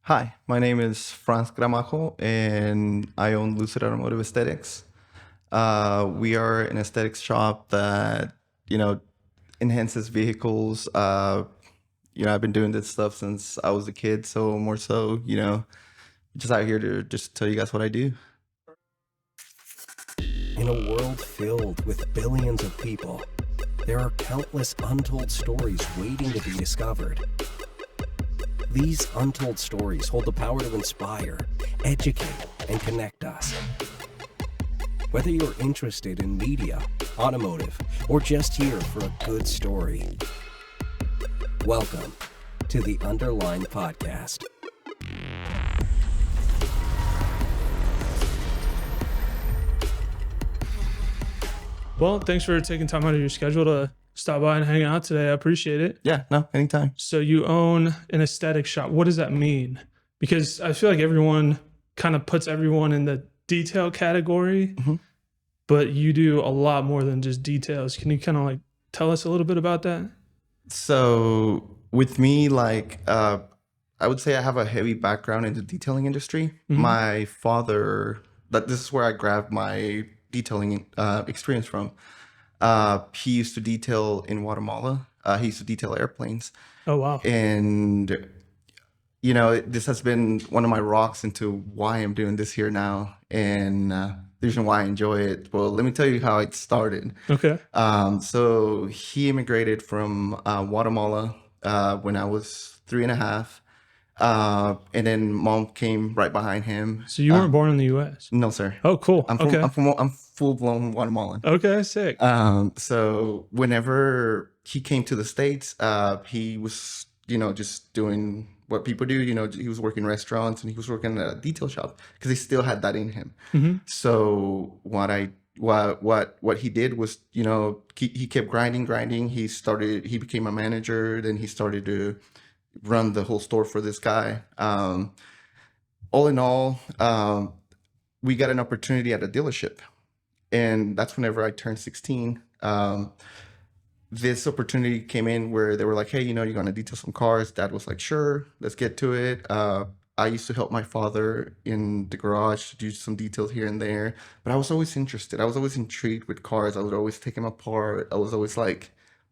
Hi, my name is Franz Gramajo, and I own Lucid Automotive Aesthetics. We are an aesthetics shop that enhances vehicles. I've been doing this stuff since I was a kid, so more so, just out here to just tell you guys what I do. In a world filled with billions of people, there are countless untold stories waiting to be discovered. These untold stories hold the power to inspire, educate, and connect us. Whether you're interested in media, automotive, or just here for a good story, welcome to the Underline Podcast. Well, thanks for taking time out of your schedule to stop by and hang out today. I appreciate it. Yeah, no, anytime. So you own an aesthetic shop. What does that mean? Because I feel like everyone kind of puts everyone in the detail category, but you do a lot more than just details. Can you kind of tell us a little bit about that? So with me, I would say I have a heavy background in the detailing industry. My father, this is where I grabbed my detailing experience from. He used to detail in Guatemala. He used to detail airplanes. Oh, wow. And, this has been one of my rocks into why I'm doing this here now. And the reason why I enjoy it. Well, let me tell you how it started. Okay. So he immigrated from Guatemala when I was 3.5. And then mom came right behind him. So you weren't born in the U.S.? No, sir. Oh, cool. I'm full-blown Guatemalan. Okay, sick. So whenever he came to the States, he was, just doing what people do. He was working restaurants and he was working at a detail shop because he still had that in him. So what he did was, he kept grinding. He became a manager. Then he started to run the whole store for this guy. All in all, we got an opportunity at a dealership. And that's whenever I turned 16. This opportunity came in where they were like, hey, you're going to detail some cars. Dad was like, sure, let's get to it. I used to help my father in the garage to do some details here and there. But I was always interested. I was always intrigued with cars. I would always take them apart. I was always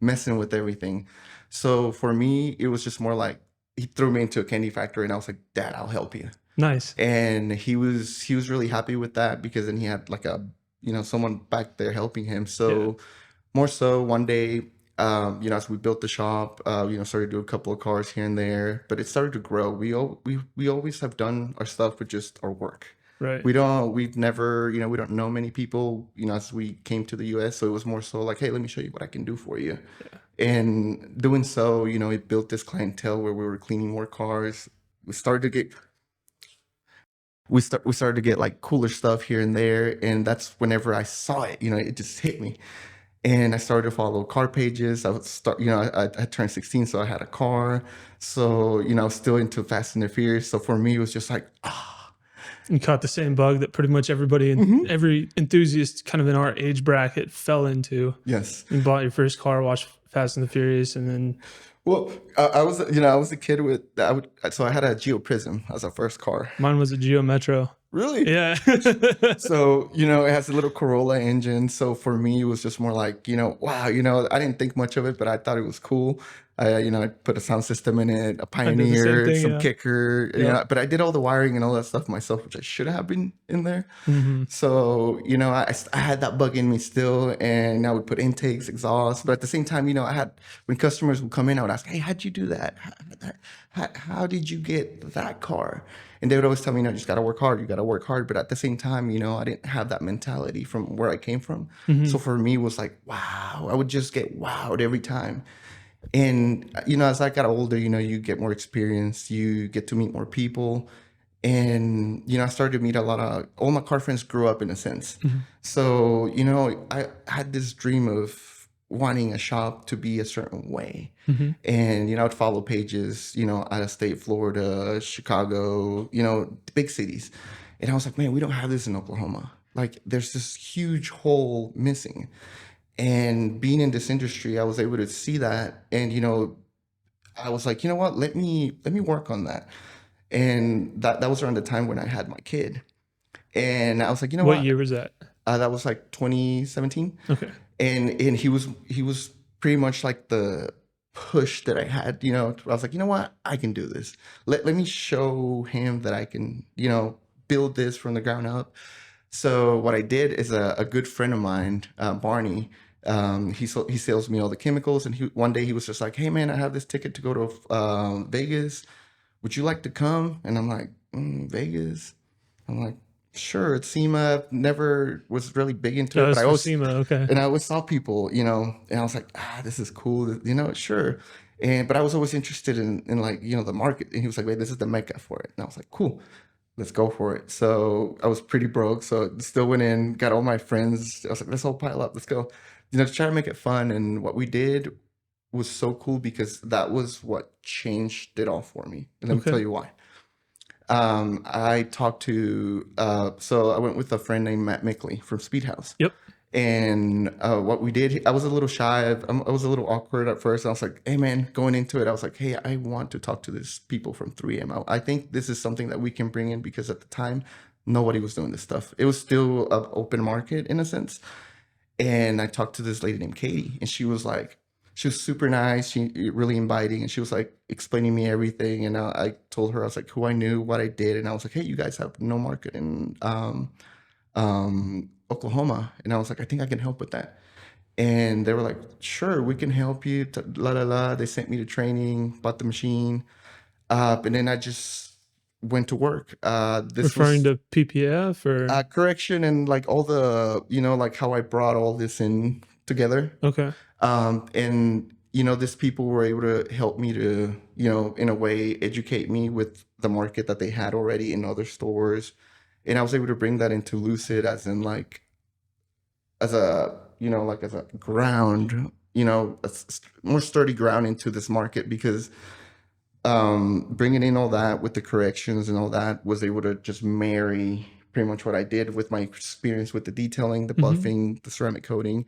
messing with everything. So for me, it was just more like he threw me into a candy factory and I was like, Dad, I'll help you. Nice. And he was really happy with that because then he had someone back there helping him. So more so one day, as we built the shop, started to do a couple of cars here and there, but it started to grow. We always have done our stuff with just our work. Right. We've never, we don't know many people, as we came to the US. So it was more so like, hey, let me show you what I can do for you. Yeah. And doing so, it built this clientele where we were cleaning more cars. We started to get cooler stuff here and there. And that's whenever I saw it, it just hit me. And I started to follow car pages. I would start, I turned 16, so I had a car. So, I was still into Fast and the Furious. So for me, it was just You caught the same bug that pretty much everybody and every enthusiast kind of in our age bracket fell into. Yes. You bought your first car, watched Fast and the Furious, and then... Well, I was a kid so I had a Geo Prism as a first car. Mine was a Geo Metro. Really? Yeah. So, it has a little Corolla engine. So for me, it was just more like, wow, I didn't think much of it, but I thought it was cool. I put a sound system in it, a Pioneer, some kicker, but I did all the wiring and all that stuff myself, which I should have been in there. So, I had that bug in me still, and I would put intakes, exhaust, but at the same time, when customers would come in, I would ask, hey, how'd you do that? How did you get that car? And they would always tell me, you just got to work hard. You got to work hard. But at the same time, I didn't have that mentality from where I came from. So for me, it was like, wow, I would just get wowed every time. And, as I got older, you get more experience, you get to meet more people. And, I started to meet all my car friends grew up in a sense. So, I had this dream of wanting a shop to be a certain way. And, I would follow pages, out of state, Florida, Chicago, big cities. And I was like, man, we don't have this in Oklahoma. There's this huge hole missing. And being in this industry, I was able to see that. And, I was like, you know what, let me work on that. And that was around the time when I had my kid. And I was like, you know What year was that? That was like 2017. Okay. And he was pretty much like the push that I had, you know. I was like, you know what, I can do this. Let me show him that I can, you know, build this from the ground up. So what I did is a good friend of mine, Barney, he sells me all the chemicals. And one day he was just like, hey man, I have this ticket to go to Vegas. Would you like to come? And I'm like, Vegas? I'm like, sure. It's SEMA. Never was really big into it, but I always SEMA, okay. And I always saw people, you know, and I was like, this is cool, you know, sure. But I was always interested in like, you know, the market. And he was like, wait, this is the mecca for it. And I was like, cool, let's go for it. So I was pretty broke, so still went in, got all my friends. I was like, let's all pile up, let's go, you know, to try to make it fun. And what we did was so cool because that was what changed it all for me. And let me tell you why. I talked to, so I went with a friend named Matt Mickley from Speedhouse. Yep. And what we did, I was a little shy. I was a little awkward at first. I was like, hey man, going into it, I was like, hey, I want to talk to these people from 3M. I think this is something that we can bring in, because at the time, nobody was doing this stuff. It was still an open market in a sense. And I talked to this lady named Katie, and she was super nice. She really inviting, and she was like explaining me everything. And I told her, I was like, who I knew, what I did. And I was like, hey, you guys have no market in Oklahoma. And I was like, I think I can help with that. And they were like, sure, we can help you. They sent me to training, bought the machine. And then I just went to work. Referring to PPF or correction, and like all the, you know, like how I brought all this in together. Okay. And, you know, these people were able to help me to, you know, in a way, educate me with the market that they had already in other stores. And I was able to bring that into Lucid as in like, as a, you know, like as a ground, you know, a more sturdy ground into this market, because bringing in all that with the corrections and all that was able to just marry pretty much what I did with my experience with the detailing, the buffing, the ceramic coating.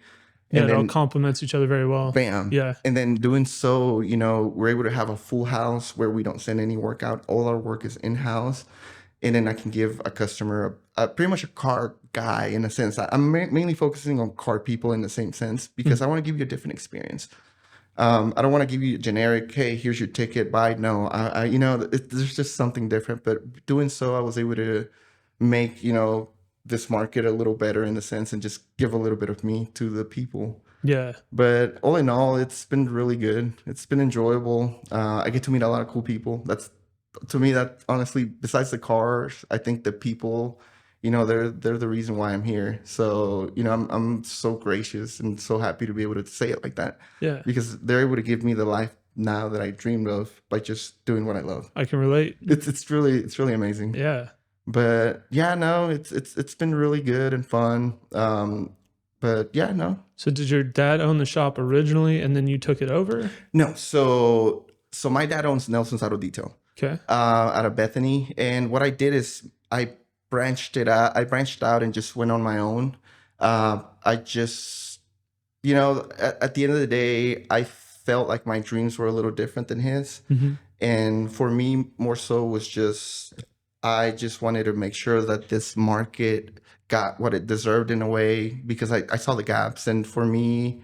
Yeah, it all complements each other very well. Bam. Yeah. And then doing so, you know, we're able to have a full house where we don't send any work out. All our work is in-house. And then I can give a customer pretty much a car guy in a sense. I'm mainly focusing on car people in the same sense, because I want to give you a different experience. I don't want to give you a generic, hey, here's your ticket, bye. No, I you know, there's just something different. But doing so, I was able to make, you know, this market a little better in the sense, and just give a little bit of me to the people. Yeah. But all in all, it's been really good. It's been enjoyable. I get to meet a lot of cool people. That's, to me, that honestly, besides the cars, I think the people, you know, they're the reason why I'm here. So, you know, I'm so gracious and so happy to be able to say it like that. Yeah. Because they're able to give me the life now that I dreamed of by just doing what I love. I can relate. It's really amazing. Yeah. But yeah, no, it's been really good and fun. But yeah, no. So did your dad own the shop originally and then you took it over? No. So my dad owns Nelson's Auto Detail. Okay. Out of Bethany. And what I did is I branched out and just went on my own. I just, you know, at the end of the day, I felt like my dreams were a little different than his. And for me, more so was just, I just wanted to make sure that this market got what it deserved in a way, because I saw the gaps. And for me,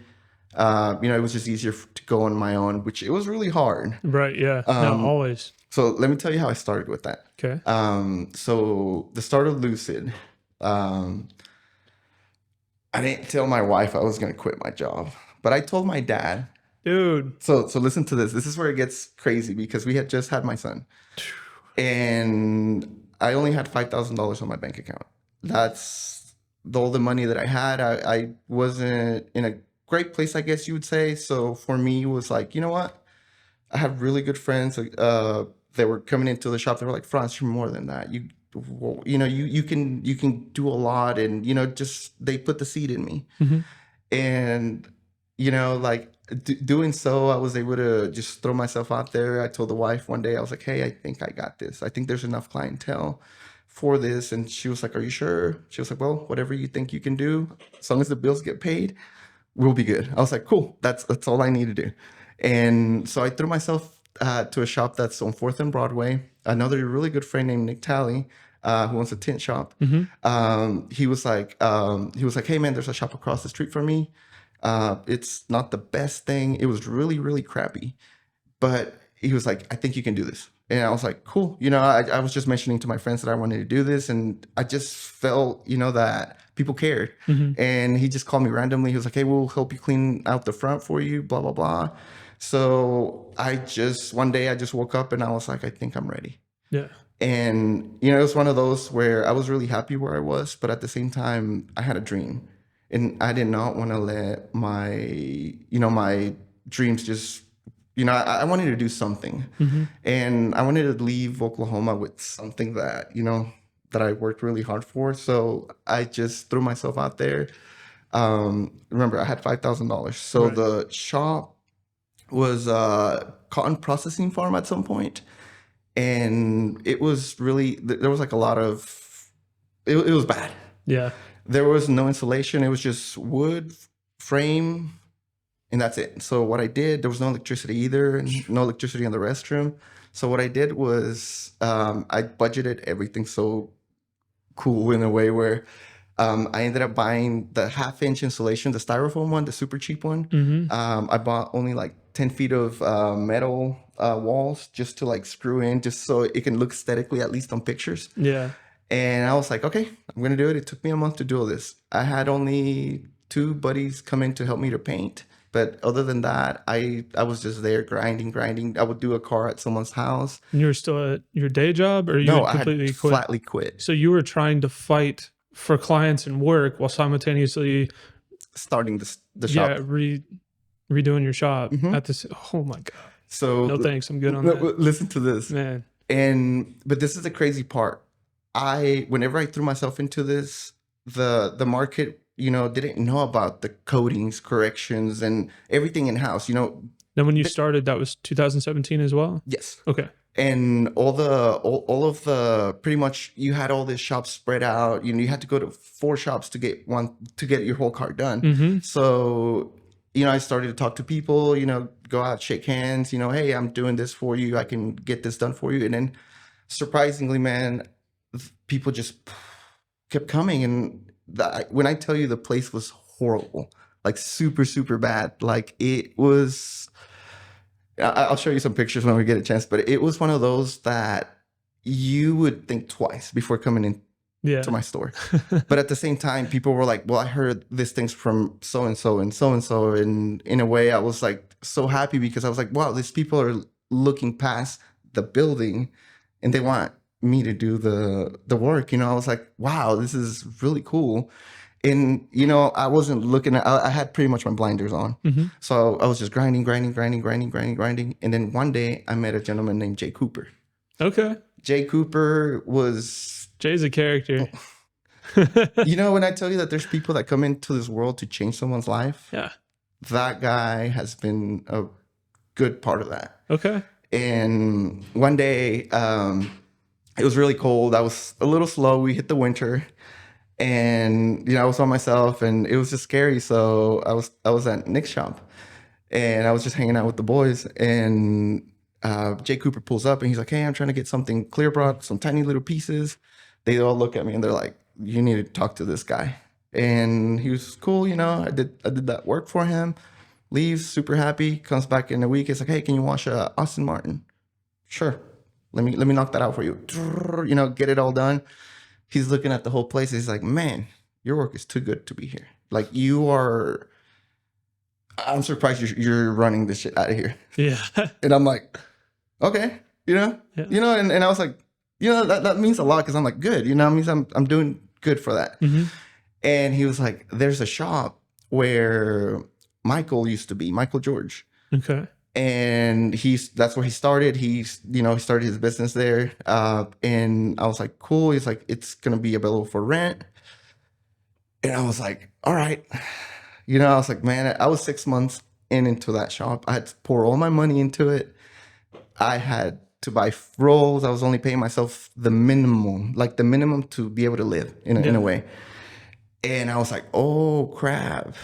you know, it was just easier to go on my own, which it was really hard. Right. Yeah. No, always. So let me tell you how I started with that. Okay. So the start of Lucid, I didn't tell my wife I was going to quit my job, but I told my dad. Dude. So listen to this. This is where it gets crazy, because we had just had my son. And I only had $5,000 on my bank account. That's all the money that I had. I wasn't in a great place, I guess you would say. So for me, it was like, you know what? I have really good friends that were coming into the shop. They were like, Franz, you're more than that. You know, you can do a lot. And, you know, just they put the seed in me. And, you know, like doing so, I was able to just throw myself out there. I told the wife one day, I was like, hey, I think I got this. I think there's enough clientele for this. And she was like, are you sure? She was like, well, whatever you think you can do, as long as the bills get paid, we'll be good. I was like, cool, that's all I need to do. And so I threw myself to a shop that's on 4th and Broadway. Another really good friend named Nick Talley, who owns a tint shop. He was like, hey man, there's a shop across the street from me. It's not the best thing. It was really, really crappy. But he was like, I think you can do this. And I was like, cool. You know, I was just mentioning to my friends that I wanted to do this. And I just felt, you know, that people cared. And he just called me randomly. He was like, hey, we'll help you clean out the front for you, blah, blah, blah. So one day I just woke up and I was like, I think I'm ready. Yeah. And, you know, it was one of those where I was really happy where I was. But at the same time, I had a dream. And I did not want to let my dreams just, you know, I wanted to do something. And I wanted to leave Oklahoma with something that, you know, that I worked really hard for. So I just threw myself out there. Remember, I had $5,000. So the shop was a cotton processing farm at some point. And it was really, there was like a lot of, it was bad. Yeah. There was no insulation. It was just wood, frame, and that's it. So what I did, there was no electricity either, and no electricity in the restroom. So what I did was I budgeted everything so cool in a way where I ended up buying the 1/2-inch insulation, the styrofoam one, the super cheap one. I bought only like 10 feet of metal walls just to like screw in, just so it can look aesthetically, at least on pictures. Yeah. And I was like, okay, I'm going to do it. It took me a month to do all this. I had only 2 buddies come in to help me to paint. But other than that, I was just there grinding. I would do a car at someone's house. And you were still at your day job, or No, had completely I had quit? flatly quit. So you were trying to fight for clients and work while simultaneously starting the shop. Yeah, redoing your shop at this. Oh my God. So no thanks, I'm good on that. Listen to this, man. But this is the crazy part. Whenever I threw myself into this, the market, you know, didn't know about the coatings, corrections, and everything in house. You know. Then when you started, that was 2017 as well. Yes. Okay. And all of the pretty much, you had all this shops spread out. You know, you had to go to 4 shops to get your whole car done. So, you know, I started to talk to people. You know, go out, shake hands. You know, hey, I'm doing this for you. I can get this done for you. And then, surprisingly, man, people just kept coming. And when I tell you, the place was horrible, like super, super bad. Like it was. I'll show you some pictures when we get a chance, but it was one of those that you would think twice before coming in to my store. But at the same time, people were like, well, I heard this thing's from so-and-so and so-and-so. And in a way, I was like so happy because I was like, wow, these people are looking past the building and they want me to do the work. You know, I was like, wow, this is really cool. And, you know, I wasn't looking at, I had pretty much my blinders on. So I was just grinding. And then one day I met a gentleman named Jay Cooper. Okay. Jay Cooper was... Jay's a character. You know, when I tell you that there's people that come into this world to change someone's life, that guy has been a good part of that. Okay. And one day, it was really cold. I was a little slow. We hit the winter. And, you know, I was on myself and it was just scary. So I was at Nick's shop and I was just hanging out with the boys. And Jay Cooper pulls up and he's like, hey, I'm trying to get something clear brought, some tiny little pieces. They all look at me and they're like, you need to talk to this guy. And he was cool, you know, I did that work for him, leaves, super happy, comes back in a week. It's like, hey, can you wash Aston Martin? Sure. Let me knock that out for you. You know, get it all done. He's looking at the whole place. He's like, man, your work is too good to be here. Like I'm surprised you're running this shit out of here. Yeah. And I'm like, okay, you know, and I was like, you know, that means a lot because I'm like, good, you know, it means I'm doing good for that. And he was like, there's a shop where Michael used to be, Michael George. Okay. And that's where he started. He started his business there. And I was like, cool. He's like, it's going to be available for rent. And I was like, all right. You know, I was like, man, I was 6 months into that shop. I had to pour all my money into it. I had to buy rolls. I was only paying myself the minimum to be able to live in a way. And I was like, oh crap.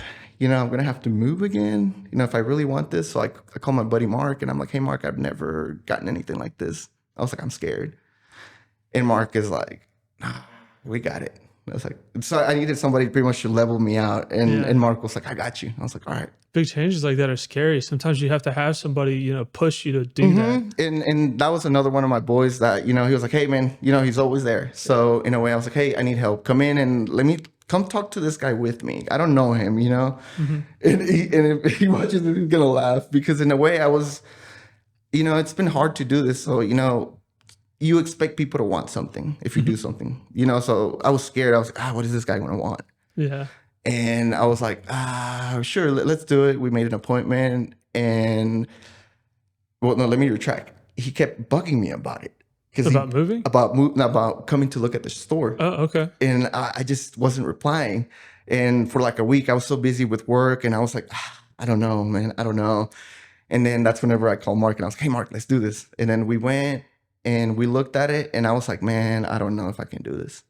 I'm going to have to move again, if I really want this. So I call my buddy Mark, and I'm like, hey, Mark, I've never gotten anything like this. I was like, I'm scared. And Mark is like, nah, we got it. I was like, so I needed somebody pretty much to level me out. And Mark was like, I got you. I was like, all right. Big changes like that are scary. Sometimes you have to have somebody, push you to do that. And that was another one of my boys that, he was like, hey, man, he's always there. So in a way, I was like, hey, I need help. Come in and let me come talk to this guy with me. I don't know him, And if he watches it, he's going to laugh, because in a way I was, it's been hard to do this. So, you expect people to want something if you do something, so I was scared. I was like, what is this guy going to want? Yeah. And I was like, sure, let's do it. We made an appointment, and well, no, let me retract. He kept bugging me about it. About moving? About coming to look at the store. Oh, okay. And I just wasn't replying. And for like a week, I was so busy with work, and I was like, I don't know, man. I don't know. And then that's whenever I called Mark, and I was like, hey, Mark, let's do this. And then we went and we looked at it, and I was like, man, I don't know if I can do this.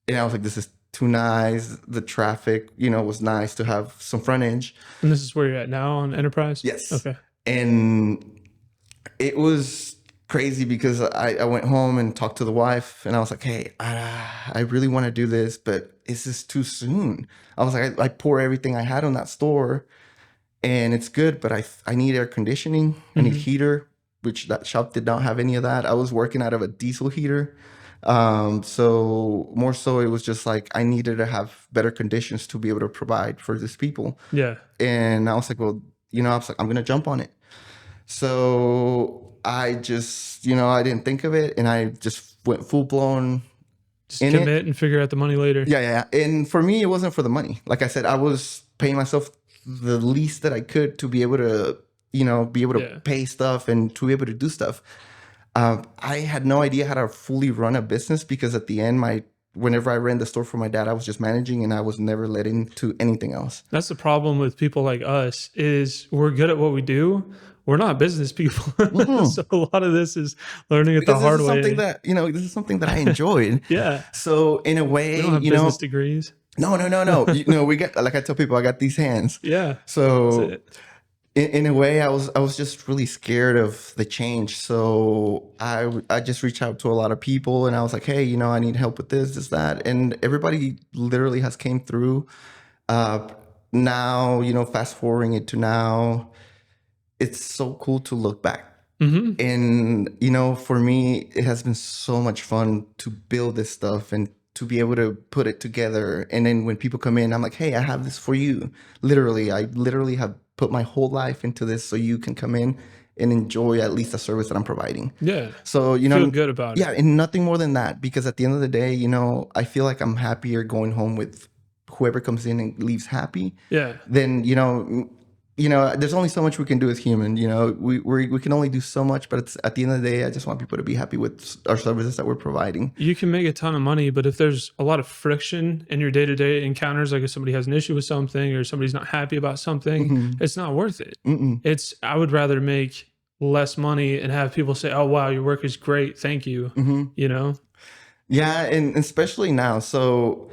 And I was like, this is too nice. The traffic, was nice to have some front edge. And this is where you're at now on Enterprise? Yes. Okay. And it was crazy because I went home and talked to the wife, and I was like, hey, I really want to do this, but it's just too soon. I was like, I pour everything I had on that store, and it's good, but I need air conditioning. I need heater, which that shop did not have any of that. I was working out of a diesel heater. So more so it was just like I needed to have better conditions to be able to provide for these people. Yeah. And I was like, well, I was like, I'm going to jump on it. So I just, I didn't think of it, and I just went full blown. Just commit and figure out the money later. Yeah. And for me, it wasn't for the money. Like I said, I was paying myself the least that I could to be able to, pay stuff and to be able to do stuff. I had no idea how to fully run a business, because at the end, whenever I ran the store for my dad, I was just managing, and I was never let into anything else. That's the problem with people like us, is we're good at what we do. We're not business people. So a lot of this is learning it the hard way. This is something that I enjoyed. Yeah. So in a way, we don't have business degrees. No. We get, like I tell people, I got these hands. Yeah. So in a way, I was just really scared of the change. So I just reached out to a lot of people, and I was like, hey, I need help with this, that. And everybody literally has came through. Now, fast forwarding it to now, it's so cool to look back. And, for me, it has been so much fun to build this stuff and to be able to put it together. And then when people come in, I'm like, hey, I have this for you. I literally have put my whole life into this, so you can come in and enjoy at least the service that I'm providing. Yeah. So, feel good about it. Yeah. And nothing more than that, because at the end of the day, I feel like I'm happier going home with whoever comes in and leaves happy. Yeah. Then, there's only so much we can do as human. We can only do so much, but it's at the end of the day, I just want people to be happy with our services that we're providing. You can make a ton of money, but if there's a lot of friction in your day-to-day encounters, like if somebody has an issue with something or somebody's not happy about something, it's not worth it. I would rather make less money and have people say, oh, wow, your work is great. Thank you. Yeah. And especially now. So,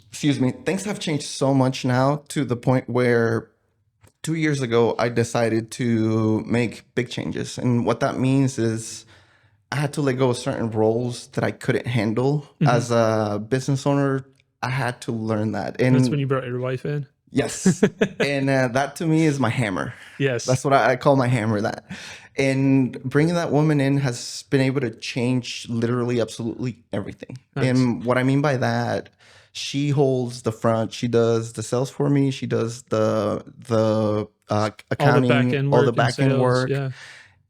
excuse me, things have changed so much now, to the point where 2 years ago, I decided to make big changes. And what that means is I had to let go of certain roles that I couldn't handle. As a business owner, I had to learn that. And that's when you brought your wife in? Yes. And that to me is my hammer. Yes. That's what I call my hammer, that. And bringing that woman in has been able to change literally absolutely everything. Nice. And what I mean by that, she holds the front. She does the sales for me. She does the accounting, all the back end work,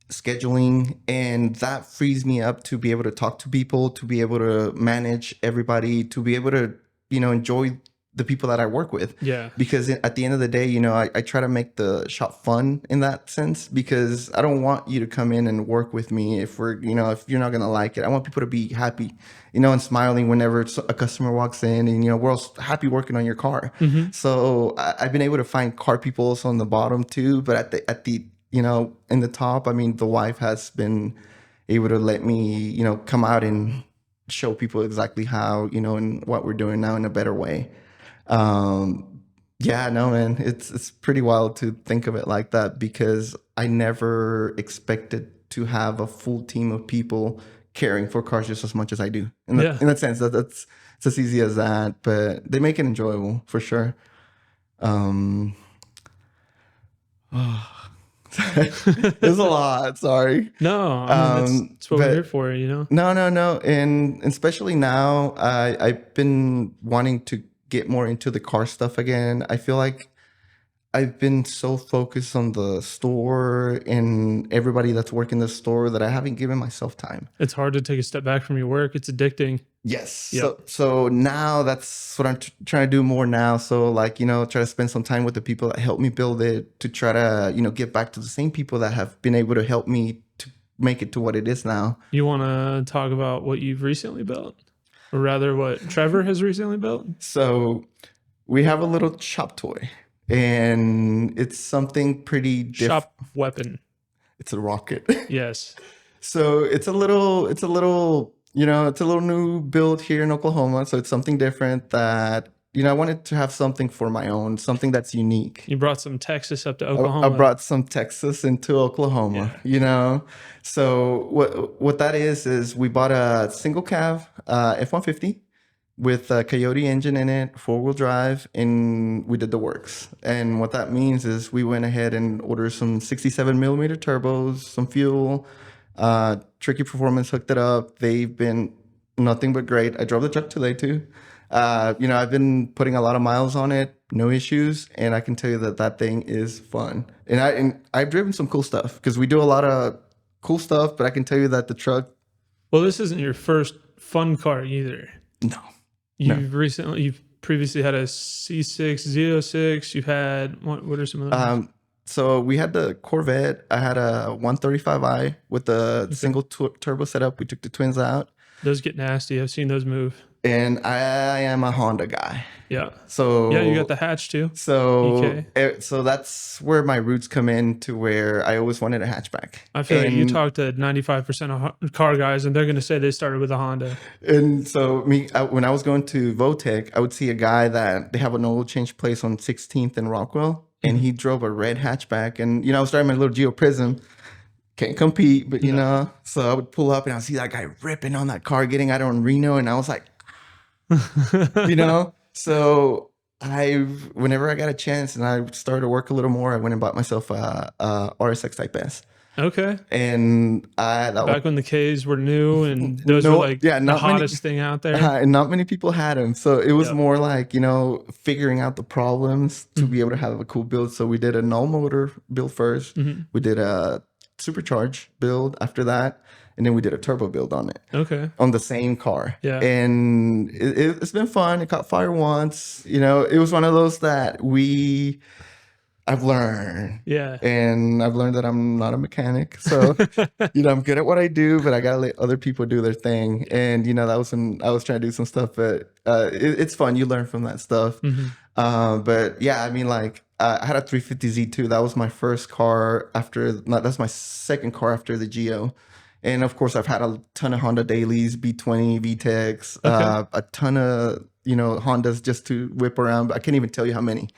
scheduling. And that frees me up to be able to talk to people, to be able to manage everybody, to be able to, enjoy the people that I work with. Yeah. Because at the end of the day, I try to make the shop fun in that sense, because I don't want you to come in and work with me if if you're not going to like it. I want people to be happy, and smiling whenever a customer walks in, and, we're all happy working on your car. So I've been able to find car people also on the bottom too, but at the in the top, I mean, the wife has been able to let me, come out and show people exactly how, and what we're doing now in a better way. Yeah, no, man, it's pretty wild to think of it like that because I never expected to have a full team of people caring for cars just as much as I do. Yeah. In that sense, that's it's as easy as that, but they make it enjoyable for sure. Um, there's a lot. Sorry. No, I mean that's what we're here But for, you know. no, and especially now, I've been wanting to get more into the car stuff again. I feel like I've been so focused on the store and everybody that's working the store that I haven't given myself time. It's hard to take a step back from your work. It's addicting. Yes. Yep. So now that's what I'm trying to do more now. So like, try to spend some time with the people that helped me build it to try to, get back to the same people that have been able to help me to make it to what it is now. You want to talk about what you've recently built? Or rather what Trevor has recently built? So we have a little shop toy and it's something pretty different. Shop weapon. It's a rocket. Yes. So it's a little, it's a little new build here in Oklahoma. So it's something different that, I wanted to have something for my own, something that's unique. You brought some Texas up to Oklahoma. I brought some Texas into Oklahoma, So what that is we bought a single cab F-150 with a Coyote engine in it, 4-wheel drive, and we did the works. And what that means is we went ahead and ordered some 67 millimeter turbos, some fuel, Tricky Performance hooked it up. They've been nothing but great. I drove the truck today too. I've been putting a lot of miles on it, no issues, and I can tell you that thing is fun. And I've driven some cool stuff because we do a lot of cool stuff, but I can tell you that the truck. Well, this isn't your first fun car either. No. You've previously had a C6 Z06. You've had what are some of them? So we had the Corvette. I had a 135i with a single turbo setup. We took the twins out. Those get nasty. I've seen those move. And I am a Honda guy. Yeah. So yeah, you got the hatch too. So so that's where my roots come in to where I always wanted a hatchback. I feel like you talk to 95% of car guys and they're going to say they started with a Honda. And so when I was going to Votech, I would see a guy that they have an oil change place on 16th and Rockwell. And he drove a red hatchback. And, I was driving my little Geo Prism. Can't compete, but, so I would pull up and I'd see that guy ripping on that car, getting out on Reno. And I was like, So whenever I got a chance and I started to work a little more, I went and bought myself a RSX Type S. Okay. And back when the Ks were new and those were like the hottest thing out there. And not many people had them. So it was more like, figuring out the problems to be able to have a cool build. So we did a null motor build first. Mm-hmm. We did a supercharged build after that. And then we did a turbo build on it. Okay. On the same car. Yeah. And it's been fun. It caught fire once. It was one of those that I've learned. Yeah. And I've learned that I'm not a mechanic. So, I'm good at what I do, but I got to let other people do their thing. And, that was when I was trying to do some stuff, but it's fun. You learn from that stuff. Mm-hmm. But yeah, I mean, like, I had a 350Z2. That was my first car that's my second car after the Geo. And of course, I've had a ton of Honda dailies, B20, VTECs, a ton of, Hondas just to whip around. But I can't even tell you how many.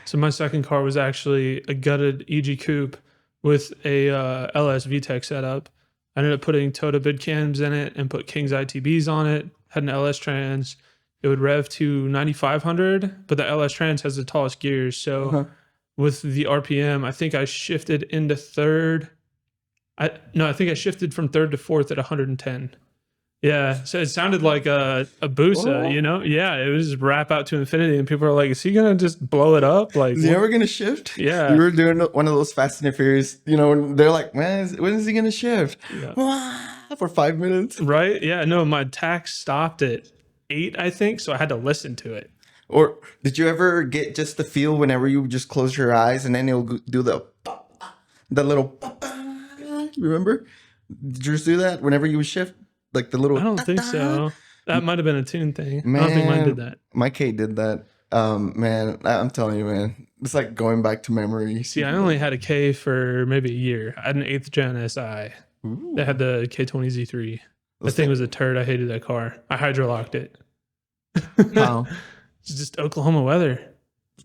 So my second car was actually a gutted EG Coupe with a LS VTEC setup. I ended up putting Toyota bid cams in it and put King's ITBs on it. Had an LS trans. It would rev to 9,500, but the LS trans has the tallest gears. So with the RPM, I think I shifted into third. I think I shifted from third to fourth at 110. Yeah, so it sounded like a Busa, Yeah, it was just wrap out to infinity, and people are like, "Is he gonna just blow it up? Like, is he ever gonna shift?" Yeah, we were doing one of those Fast and the Furious. They're like, "Man, when is he gonna shift?" Yeah. For 5 minutes, right? Yeah, no, my tax stopped at 8, I think, so I had to listen to it. Or did you ever get just the feel whenever you just close your eyes and then it'll do the little? Remember? Did yours do that whenever you would shift? Like the little... I don't think so. That might have been a tune thing. Man, I don't think mine did that. My K did that. Man, I'm telling you, man. It's like going back to memory. See, I only had a K for maybe a year. I had an 8th gen SI. Ooh. That had the K20Z3. That thing was a turd. I hated that car. I hydrolocked it. How? It's just Oklahoma weather.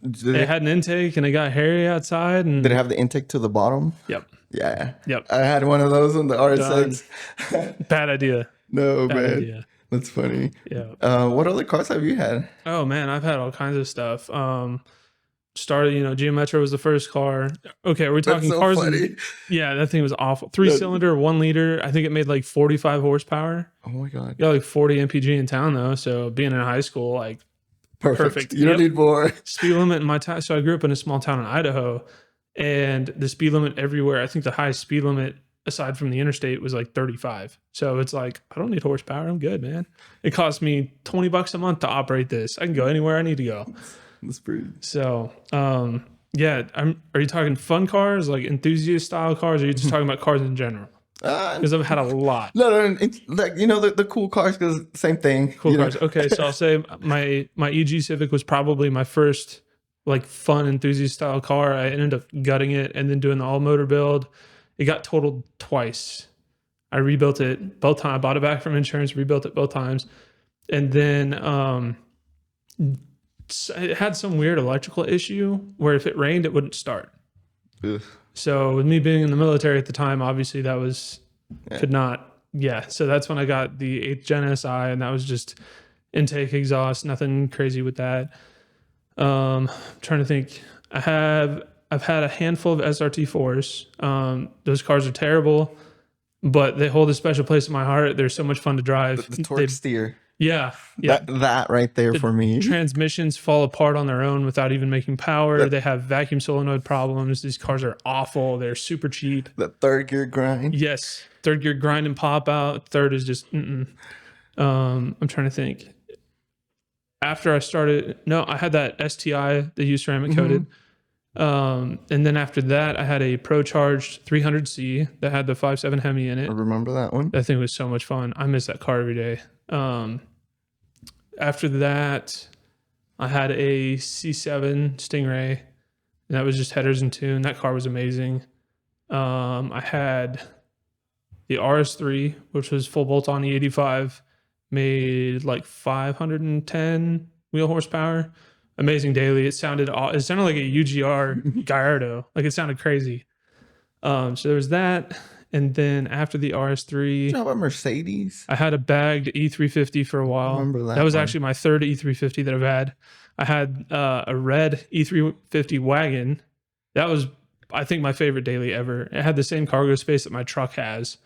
It had an intake and it got hairy outside. And did it have the intake to the bottom? Yep. Yeah. Yep. I had one of those on the RS6. Bad idea. No, Bad man. idea. That's funny. Yeah. What other cars have you had? Oh man, I've had all kinds of stuff. Started, Geo Metro was the first car. Okay, we're talking That's so cars. funny. Yeah, that thing was awful. 3-cylinder, 1 liter. I think it made like 45 horsepower. Oh my God. Got like 40 mpg in town though. So being in high school, like perfect. You don't need more. Speed limit in my town. So I grew up in a small town in Idaho, and the speed limit everywhere. I think the highest speed limit aside from the interstate was like 35. So it's like, I don't need horsepower. I'm good, man. It cost me $20 a month to operate this. I can go anywhere I need to go. That's pretty. So, yeah. Are you talking fun cars, like enthusiast style cars, or are you just talking about cars in general? Because I've had a lot. No, it's like, the cool cars, because same thing. Cool cars. Okay, so I'll say my EG Civic was probably my first like fun enthusiast style car. I ended up gutting it and then doing the all motor build. It got totaled twice. I rebuilt it both times. I bought it back from insurance, rebuilt it both times. And then it had some weird electrical issue where if it rained, it wouldn't start. Ugh. So with me being in the military at the time, obviously that was, could not. Yeah. So that's when I got the 8th Gen SI, and that was just intake exhaust, nothing crazy with that. I'm trying to think. I've had a handful of SRT4s. Those cars are terrible, but they hold a special place in my heart. They're so much fun to drive. The torque steer. Yeah. That right there for me. Transmissions fall apart on their own without even making power. They have vacuum solenoid problems. These cars are awful. They're super cheap. The third gear grind. Yes. Third gear grind and pop out. Third is just, I'm trying to think. After I started, I had that STI, the used ceramic coated. And then after that, I had a Pro Charged 300C that had the 5.7 Hemi in it. I remember that one. That thing was so much fun. I miss that car every day. After that, I had a C7 Stingray, and that was just headers and tune. That car was amazing. I had the RS3, which was full bolt-on E85, made like 510 wheel horsepower. Amazing daily. It sounded like a UGR Gallardo. Like, it sounded crazy. So there was that. And then after the RS3, Did you have a Mercedes? I had a bagged E350 for a while. I remember that. That was one. actually my third E350 that I've had. I had a red E350 wagon. That was, I think, my favorite daily ever. It had the same cargo space that my truck has.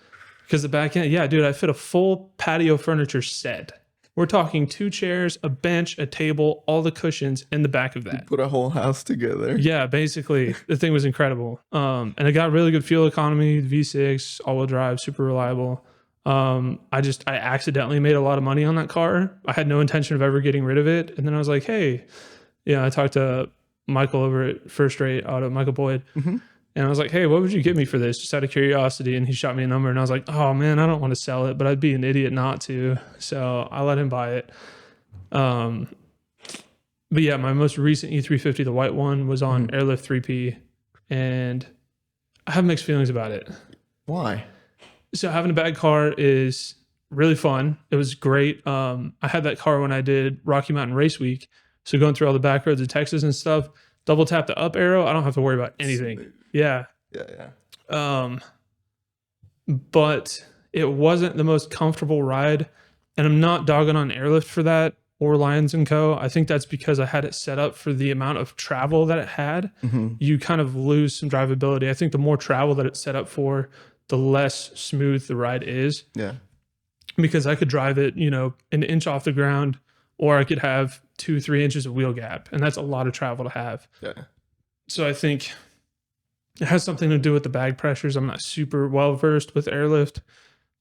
Because the back end, yeah, dude, I fit a full patio furniture set. We're talking 2 chairs, a bench, a table, all the cushions in the back of that. You put a whole house together. Yeah, basically. The thing was incredible. And it got really good fuel economy, V6, all-wheel drive, super reliable. I accidentally made a lot of money on that car. I had no intention of ever getting rid of it. And then I was like, hey, I talked to Michael over at First Rate Auto, Michael Boyd. Mm-hmm. And I was like, hey, what would you give me for this? Just out of curiosity. And he shot me a number, and I was like, oh man, I don't want to sell it, but I'd be an idiot not to. So I let him buy it. But yeah, my most recent E350, the white one, was on Airlift 3P, and I have mixed feelings about it. Why? So having a bad car is really fun. It was great. I had that car when I did Rocky Mountain Race Week. So going through all the back roads of Texas and stuff, double tap the up arrow, I don't have to worry about anything. Yeah. But it wasn't the most comfortable ride, and I'm not dogging on Airlift for that or Lions & Co. I think that's because I had it set up for the amount of travel that it had. Mm-hmm. You kind of lose some drivability. I think the more travel that it's set up for, the less smooth the ride is. Yeah. Because I could drive it, an inch off the ground, or I could have 2-3 inches of wheel gap, and that's a lot of travel to have. Yeah. So I think it has something to do with the bag pressures. I'm not super well versed with Airlift,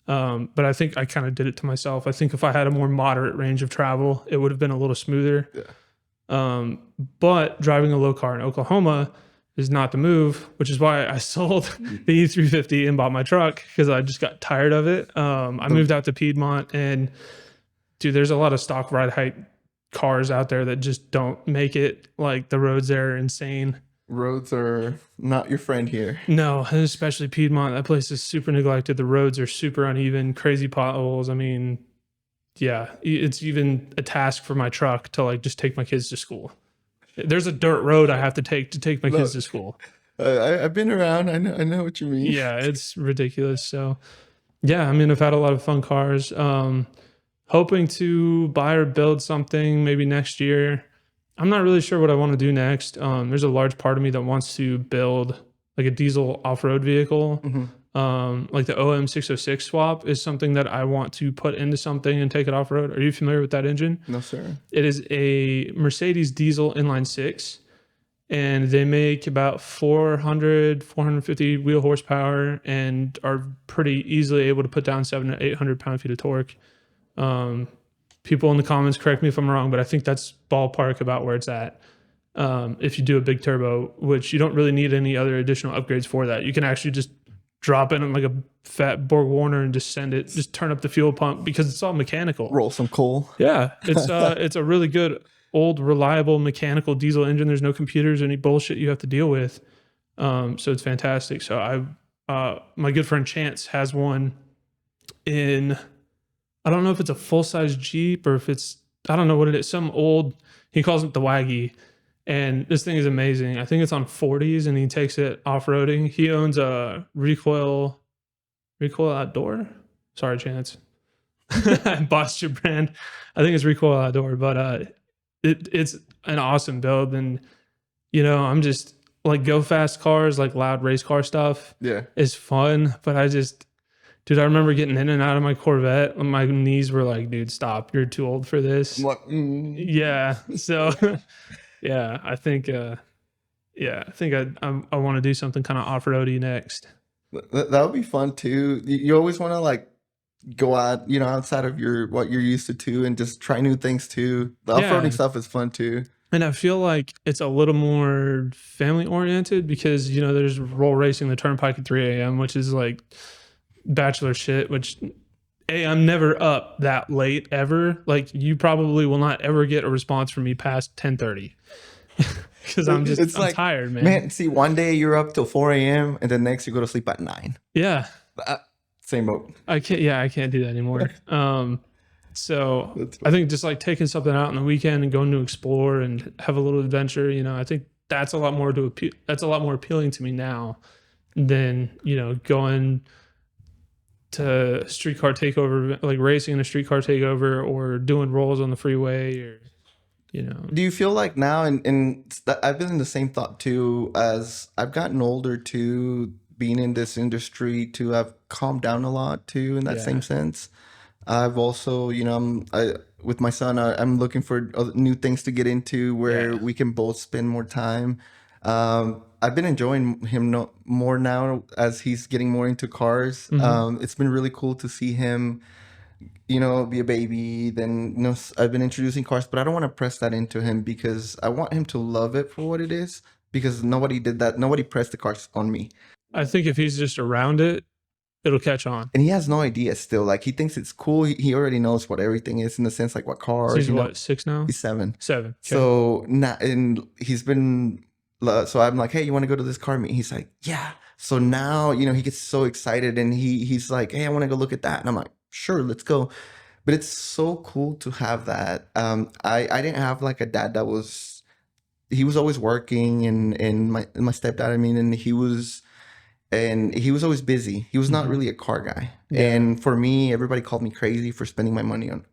but I think I kind of did it to myself. I think if I had a more moderate range of travel, it would have been a little smoother. Yeah. But driving a low car in Oklahoma is not the move, which is why I sold the E350 and bought my truck, because I just got tired of it. I moved out to Piedmont, and dude, there's a lot of stock ride height cars out there that just don't make it. Like, the roads there are insane. Roads are not your friend here. No, especially Piedmont. That place is super neglected. The roads are super uneven, crazy potholes. I mean, yeah, it's even a task for my truck to just take my kids to school. There's a dirt road I have to take my kids to school. I've been around. I know what you mean. Yeah, it's ridiculous. So yeah, I mean, I've had a lot of fun cars. Hoping to buy or build something maybe next year. I'm not really sure what I want to do next. There's a large part of me that wants to build like a diesel off-road vehicle. Like the OM606 swap is something that I want to put into something and take it off-road. Are you familiar with that engine? No, sir. It is a Mercedes diesel inline six, and they make about 450 wheel horsepower and are pretty easily able to put down 700 to 800 pound-feet of torque. People in the comments, correct me if I'm wrong, but I think that's ballpark about where it's at. If you do a big turbo, which you don't really need any other additional upgrades for that. You can actually just drop it in like a fat Borg Warner and just send it, just turn up the fuel pump because it's all mechanical. Roll some coal. Yeah. It's a really good old reliable mechanical diesel engine. There's no computers, any bullshit you have to deal with. So it's fantastic. So my good friend Chance has one in, I don't know if it's a full-size Jeep or if it's, I don't know what it is, some old, he calls it the Waggy. And this thing is amazing. I think it's on 40s and he takes it off-roading. He owns a Recoil Outdoor. Sorry, Chance. I botched your brand. I think it's Recoil Outdoor, but it's an awesome build. And, you know, I'm just like go fast cars, like loud race car stuff. Yeah. Is fun. But dude, I remember getting in and out of my Corvette. And my knees were like, dude, stop. You're too old for this. What? Yeah. So... Yeah, I think I want to do something kind of off-roady next. That would be fun too. You always want to like go out, you know, outside of what you're used to too, and just try new things too. The off-roading stuff is fun too. And I feel like it's a little more family-oriented because, you know, there's roll racing the Turnpike at 3 a.m., which is like bachelor shit, which... I'm never up that late ever. Like you probably will not ever get a response from me past 10:30 because I'm tired, man. Man, see, one day you're up till 4 a.m. and then next you go to sleep at 9. Yeah, same boat. I can't do that anymore. So I think just like taking something out on the weekend and going to explore and have a little adventure. You know, I think that's a lot more appealing to me now than, you know, going to streetcar takeover, like racing in a streetcar takeover or doing rolls on the freeway, or, you know. Do you feel like now, and I've been in the same thought too, as I've gotten older too, being in this industry too, I've calmed down a lot too in that same sense. I've also, you know, with my son, I'm looking for new things to get into where we can both spend more time. I've been enjoying him more now as he's getting more into cars. It's been really cool to see him, you know, be a baby. Then, you know, I've been introducing cars, but I don't want to press that into him because I want him to love it for what it is, because nobody did that. Nobody pressed the cars on me. I think if he's just around it, it'll catch on. And he has no idea still. Like, he thinks it's cool. He already knows what everything is in the sense, like what cars. So he's what, 6 now? He's 7. 7. Okay. So now, and he's been... So I'm like, hey, you want to go to this car meet? He's like, yeah. So now, you know, he gets so excited and he's like, hey, I want to go look at that. And I'm like, sure, let's go. But it's so cool to have that. I didn't have like a dad that he was always working, and my stepdad, I mean, and he was always busy. He was not really a car guy. Yeah. And for me, everybody called me crazy for spending my money on.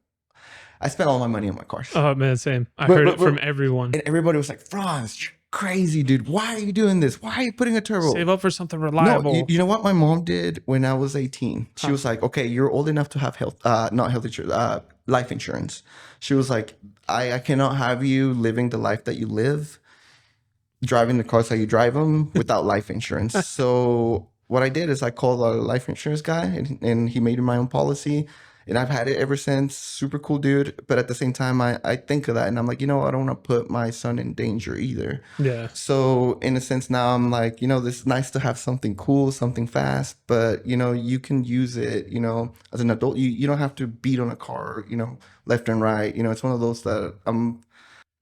I spent all my money on my cars. Oh man, same. I heard it from everyone. And everybody was like, Franz, crazy, dude. Why are you doing this? Why are you putting a turbo? Save up for something reliable. No, you know what my mom did when I was 18? She was like, okay, you're old enough to have not health insurance, life insurance. She was like, I cannot have you living the life that you live, driving the cars how you drive them without life insurance. So what I did is I called a life insurance guy, and he made my own policy. And I've had it ever since. Super cool dude. But at the same time, I think of that and I'm like, you know, I don't want to put my son in danger either. Yeah. So in a sense now I'm like, you know, this is nice to have something cool, something fast, but you know, you can use it, you know, as an adult, you don't have to beat on a car, you know, left and right. You know, it's one of those that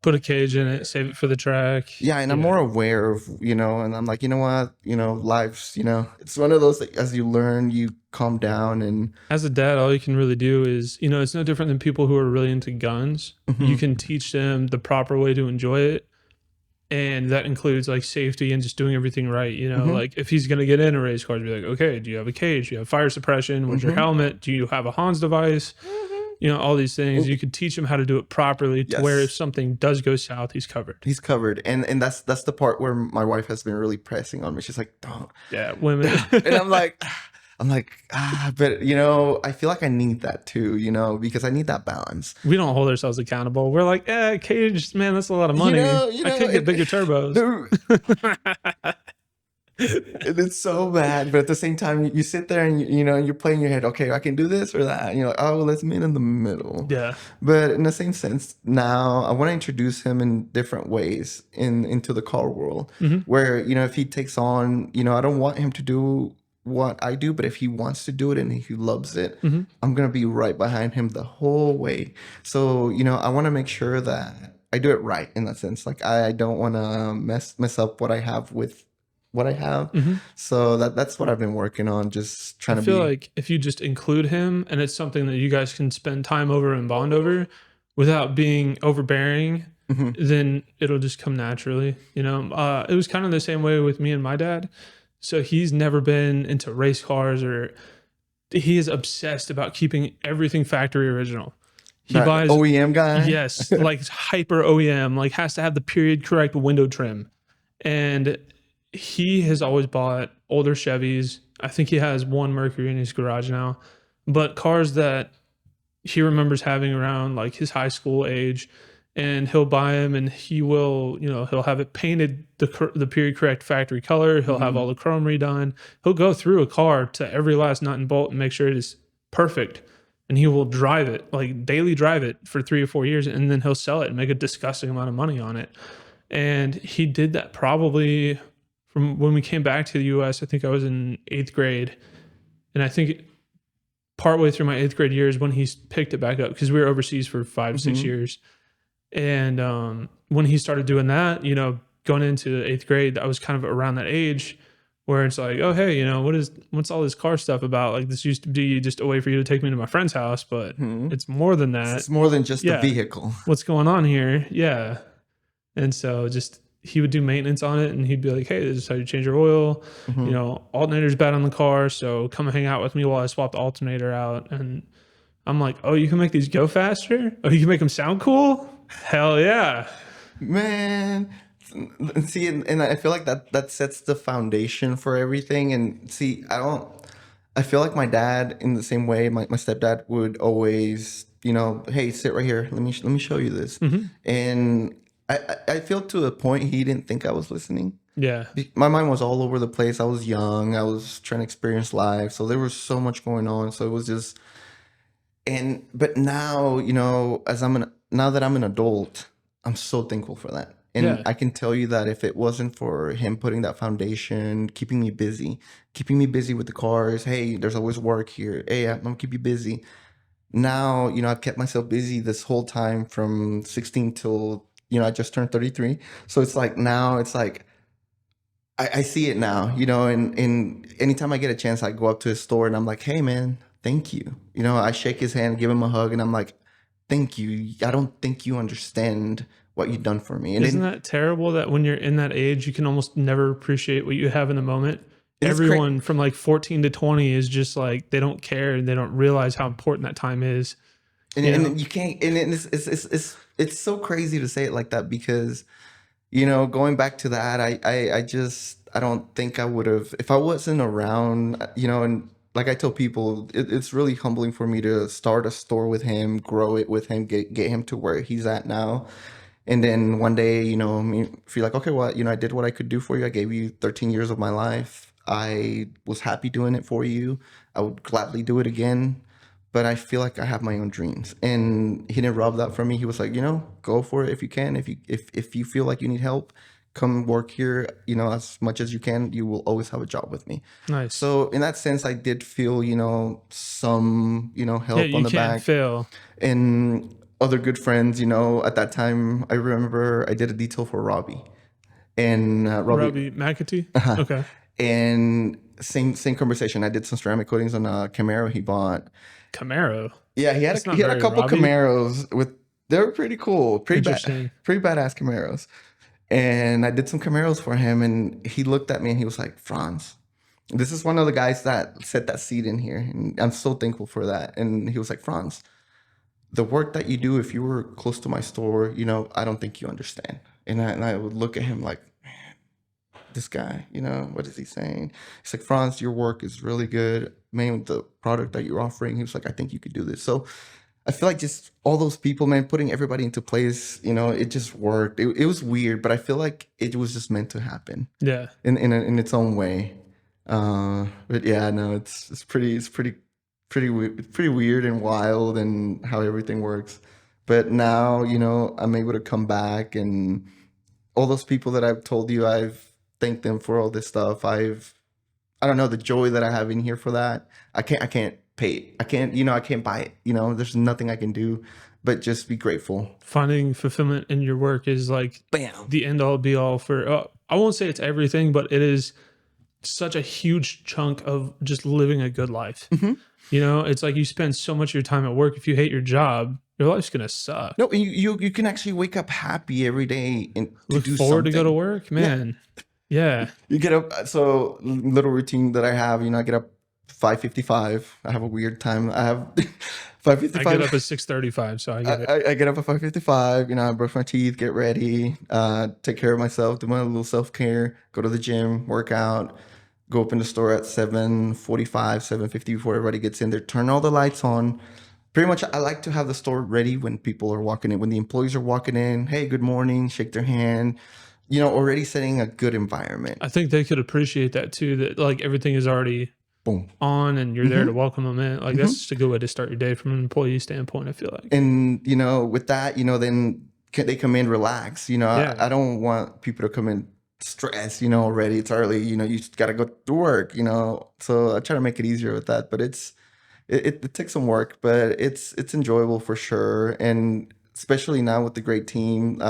put a cage in it, save it for the track. Yeah, and I'm more aware of, you know, and I'm like, you know what, you know, life's, you know, it's one of those that as you learn, you calm down. And as a dad, all you can really do is, you know, it's no different than people who are really into guns. You can teach them the proper way to enjoy it, And that includes like safety and just doing everything right. You know, like if he's going to get in a race car, be like, okay, do you have a cage? Do you have fire suppression? What's your helmet? Do you have a Hans device? You know, all these things. You could teach him how to do it properly to where if something does go south, he's covered. He's covered. And that's the part where my wife has been really pressing on me. She's like, don't. Yeah, women. And I'm like, but you know, I feel like I need that too, you know, because I need that balance. We don't hold ourselves accountable. We're like, cage, man, that's a lot of money. You know, I could get bigger turbos. And it's so bad, but at the same time, you sit there and you know you're playing your head. Okay, I can do this or that. And you're like, oh, let's meet in the middle. Yeah. But in the same sense, now I want to introduce him in different ways into the car world, where you know if he takes on, you know, I don't want him to do what I do, but if he wants to do it and he loves it, I'm gonna be right behind him the whole way. So you know, I want to make sure that I do it right in that sense. Like I don't want to mess up what I have with what I have. So that's what I've been working on, just trying to be. I feel like if you just include him and it's something that you guys can spend time over and bond over without being overbearing, then it'll just come naturally. You know, it was kind of the same way with me and my dad. So he's never been into race cars, or he is obsessed about keeping everything factory original. He buys OEM guy. Yes, like hyper OEM, like has to have the period correct window trim. And he has always bought older Chevys. I think he has one Mercury in his garage now, but cars that he remembers having around like his high school age. And he'll buy them, and he will, you know, he'll have it painted the period correct factory color. He'll have all the chrome redone. He'll go through a car to every last nut and bolt and make sure it is perfect. And he will drive it, like daily drive it for 3 or 4 years, and then he'll sell it and make a disgusting amount of money on it. And he did that probably from when we came back to the U.S. I think I was in 8th grade, and I think partway through my 8th grade years when he picked it back up, because we were overseas for 5 6 years. And when he started doing that, you know, going into 8th grade, I was kind of around that age where it's like, oh, hey, you know, what's all this car stuff about? Like, this used to be just a way for you to take me to my friend's house, but it's more than that. It's more than just a vehicle. What's going on here? Yeah. And so just he would do maintenance on it, and he'd be like, hey, this is how you change your oil. You know, alternator's bad on the car, so come hang out with me while I swap the alternator out. And I'm like, oh, you can make these go faster? Oh, you can make them sound cool? Hell yeah, man. See, and I feel like that sets the foundation for everything. And see, I feel like my dad, in the same way, my stepdad would always, you know, hey, sit right here, let me show you this. And I feel to a point he didn't think I was listening. Yeah, my mind was all over the place. I was young, I was trying to experience life, so there was so much going on. So it was just, but now, you know, now that I'm an adult, I'm so thankful for that. And I can tell you that if it wasn't for him putting that foundation, keeping me busy with the cars, hey, there's always work here. Hey, I'm gonna keep you busy. Now, you know, I've kept myself busy this whole time from 16 till, you know, I just turned 33. So it's like, now it's like, I see it now, you know, and anytime I get a chance, I go up to his store and I'm like, hey man, thank you. You know, I shake his hand, give him a hug, and I'm like, thank you. I don't think you understand what you've done for me. And isn't that terrible that when you're in that age, you can almost never appreciate what you have in the moment? Everyone from like 14 to 20 is just like, they don't care and they don't realize how important that time is. And you can't, and it's so crazy to say it like that, because, you know, going back to that, I don't think I would have, if I wasn't around, you know, and like I tell people, it's really humbling for me to start a store with him, grow it with him, get him to where he's at now. And then one day, you know, feel like, okay, well, you know, I did what I could do for you. I gave you 13 years of my life. I was happy doing it for you. I would gladly do it again. But I feel like I have my own dreams. And he didn't rob that from me. He was like, you know, go for it if you can. If you feel like you need help, come work here, you know, as much as you can. You will always have a job with me. Nice. So in that sense, I did feel, you know, some, you know, help on the back. You can't fail. And other good friends, you know, at that time, I remember I did a detail for Robbie. And Robbie McAtee? Okay. And same conversation. I did some ceramic coatings on a Camaro he bought. Camaro? Yeah, he had a couple Camaros they were pretty cool, pretty badass Camaros. And I did some Camaros for him, and he looked at me and he was like, Franz, this is one of the guys that set that seed in here. And I'm so thankful for that. And he was like, Franz, the work that you do, if you were close to my store, you know, I don't think you understand. And I would look at him like, man, this guy, you know, what is he saying? He's like, Franz, your work is really good. Man, the product that you're offering, he was like, I think you could do this. So I feel like just all those people, man, putting everybody into place, you know, it just worked. It was weird, but I feel like it was just meant to happen. Yeah. In its own way. But yeah, no, it's pretty weird and wild and how everything works. But now, you know, I'm able to come back, and all those people that I've told you, I've thanked them for all this stuff. I don't know, the joy that I have in here for that. I can't pay it. I can't buy it. You know, there's nothing I can do but just be grateful. Finding fulfillment in your work is like the end all be all for, I won't say it's everything, but it is such a huge chunk of just living a good life. Mm-hmm. You know, it's like you spend so much of your time at work. If you hate your job, your life's going to suck. No, you can actually wake up happy every day and look do forward something. to go to work, man. Yeah. You get up, so little routine that I have, you know, I get up 5:55. I have a weird time. I have 5:55. I get up at 6:35, so I get it. I get up at 5:55. You know, I brush my teeth, get ready, take care of myself, do my little self-care, go to the gym, work out, go up in the store at 7:45, 7:50 before everybody gets in there, turn all the lights on. Pretty much, I like to have the store ready when people are walking in, when the employees are walking in. Hey, good morning, shake their hand. You know, already setting a good environment. I think they could appreciate that too, that like everything is already boom on and you're there to welcome them in. Like that's just a good way to start your day from an employee standpoint, I feel like. And, you know, with that, you know, then they come in, relax. You know, I don't want people to come in stressed, you know, already. It's early, you know, you just got to go to work, you know. So I try to make it easier with that. But it takes some work, but it's enjoyable for sure. And especially now with the great team,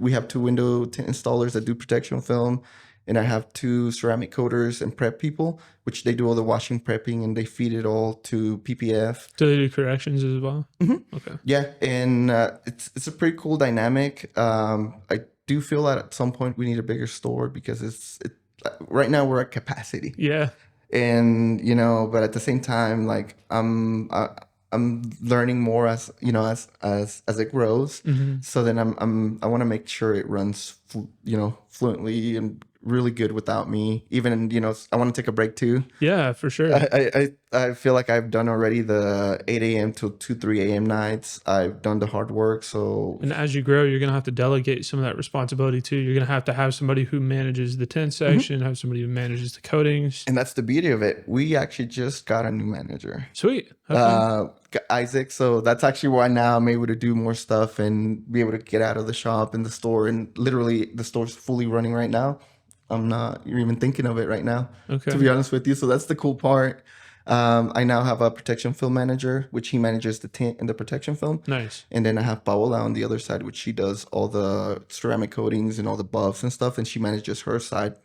we have 2 window tint installers that do protection film, and I have 2 ceramic coaters and prep people, which they do all the washing, prepping, and they feed it all to PPF. Do they do corrections as well? Mm-hmm. Okay. Yeah, and it's a pretty cool dynamic. I do feel that at some point we need a bigger store because right now we're at capacity. Yeah. And you know, but at the same time, like I'm learning more as you know as it grows. Mm-hmm. So then I want to make sure it runs fluently and really good without me. Even you know, I want to take a break too. Yeah, for sure. I feel like I've done already the 8 a.m. to 3 a.m. nights. I've done the hard work. So and as you grow, you're gonna have to delegate some of that responsibility too. You're gonna have somebody who manages the tint section, have somebody who manages the coatings. And that's the beauty of it. We actually just got a new manager. Sweet. Okay. Isaac. So that's actually why now I'm able to do more stuff and be able to get out of the shop and the store. And literally the store's fully running right now. I'm not even thinking of it right now, to be honest with you. So that's the cool part. I now have a protection film manager, which he manages the tint and the protection film. Nice. And then I have Paola on the other side, which she does all the ceramic coatings and all the buffs and stuff. And she manages her side.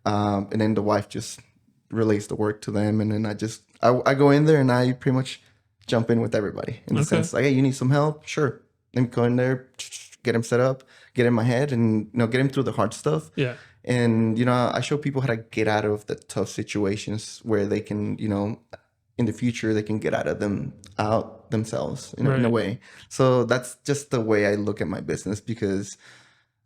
And then the wife just relays the work to them. And then I go in there and I pretty much jump in with everybody in the sense like, hey, you need some help? Sure. Let me go in there, get him set up, get in my head, and get him through the hard stuff. Yeah. And I show people how to get out of the tough situations where they can, in the future they can get out of themselves in a way. So that's just the way I look at my business, because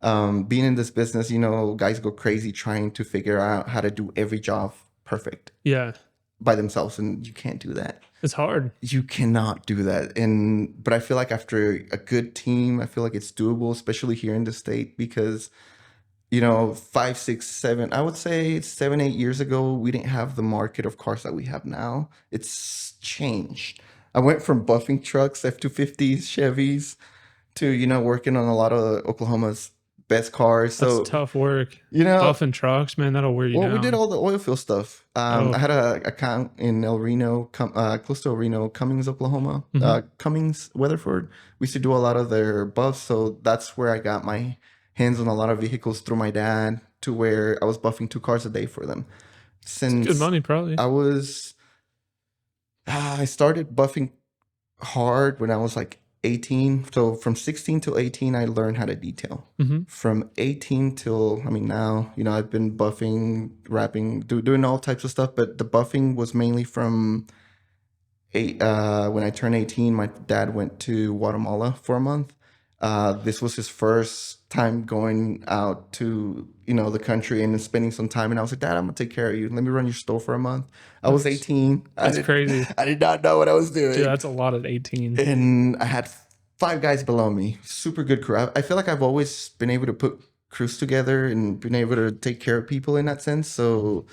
being in this business, guys go crazy trying to figure out how to do every job perfect. Yeah. By themselves, and you can't do that. It's hard. You cannot do that. But I feel like after a good team, I feel like it's doable, especially here in the state, because 5, 6, 7, I would say 7, 8 years ago, we didn't have the market of cars that we have now. It's changed. I went from buffing trucks, F-250s, Chevys, to, working on a lot of Oklahoma's best cars. So that's tough work. Buffing trucks, man, that'll wear you down. We did all the oil field stuff. I had an account in El Reno, close to El Reno, Cummings, Oklahoma. Cummings, Weatherford. We used to do a lot of their buffs. So that's where I got my hands on a lot of vehicles through my dad, to where I was buffing 2 cars a day for them. Since it's good money, probably. I started buffing hard when I was like 18. So from 16 till 18, I learned how to detail. From 18 till, I mean, now, you know, I've been buffing, wrapping, doing all types of stuff. But the buffing was mainly from when I turned 18, my dad went to Guatemala for a month. This was his first time going out to, you know, the country and spending some time. And I was like, Dad, I'm gonna take care of you. Let me run your store for a month. I was 18. That's crazy. I did not know what I was doing. Dude, that's a lot at 18. And I had 5 guys below me. Super good crew. I feel like I've always been able to put crews together and been able to take care of people in that sense. So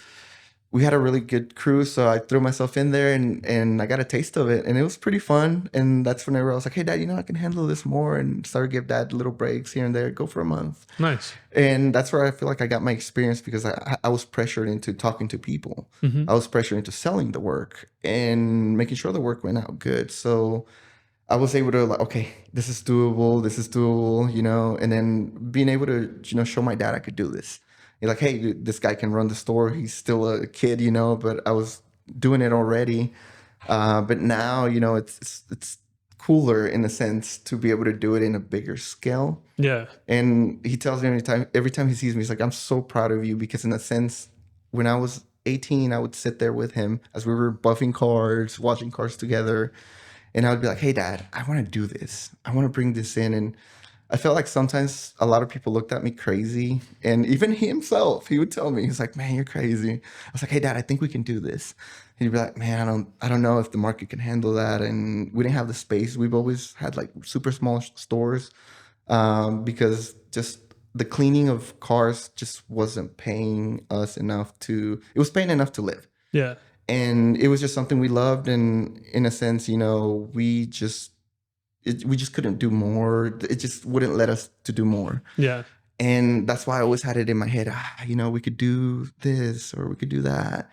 we had a really good crew, so I threw myself in there and I got a taste of it, and it was pretty fun. And that's whenever I was like, hey, Dad, you know, I can handle this more, and started to give Dad little breaks here and there, go for a month. Nice. And that's where I feel like I got my experience, because I was pressured into talking to people. I was pressured into selling the work and making sure the work went out good. So I was able to, like, okay, this is doable, you know, and then being able to, you know, show my dad I could do this. You're like, hey, this guy can run the store. He's still a kid, you know, but I was doing it already. But now, you know, it's cooler in a sense to be able to do it in a bigger scale. Yeah. And he tells me every time he sees me, he's like, I'm so proud of you, because in a sense, when I was 18, I would sit there with him as we were buffing cars, watching cars together. And I would be like, hey, Dad, I want to do this. I want to bring this in. And I felt like sometimes a lot of people looked at me crazy, and even he himself, he would tell me, he's like, man, you're crazy. I was like, hey, Dad, I think we can do this. And he'd be like, man, I don't know if the market can handle that. And we didn't have the space. We've always had like super small stores, because just the cleaning of cars just wasn't paying us enough it was paying enough to live. Yeah. And it was just something we loved. And in a sense, you know, we just couldn't do more. It just wouldn't let us to do more. Yeah. And that's why I always had it in my head, you know, we could do this or we could do that.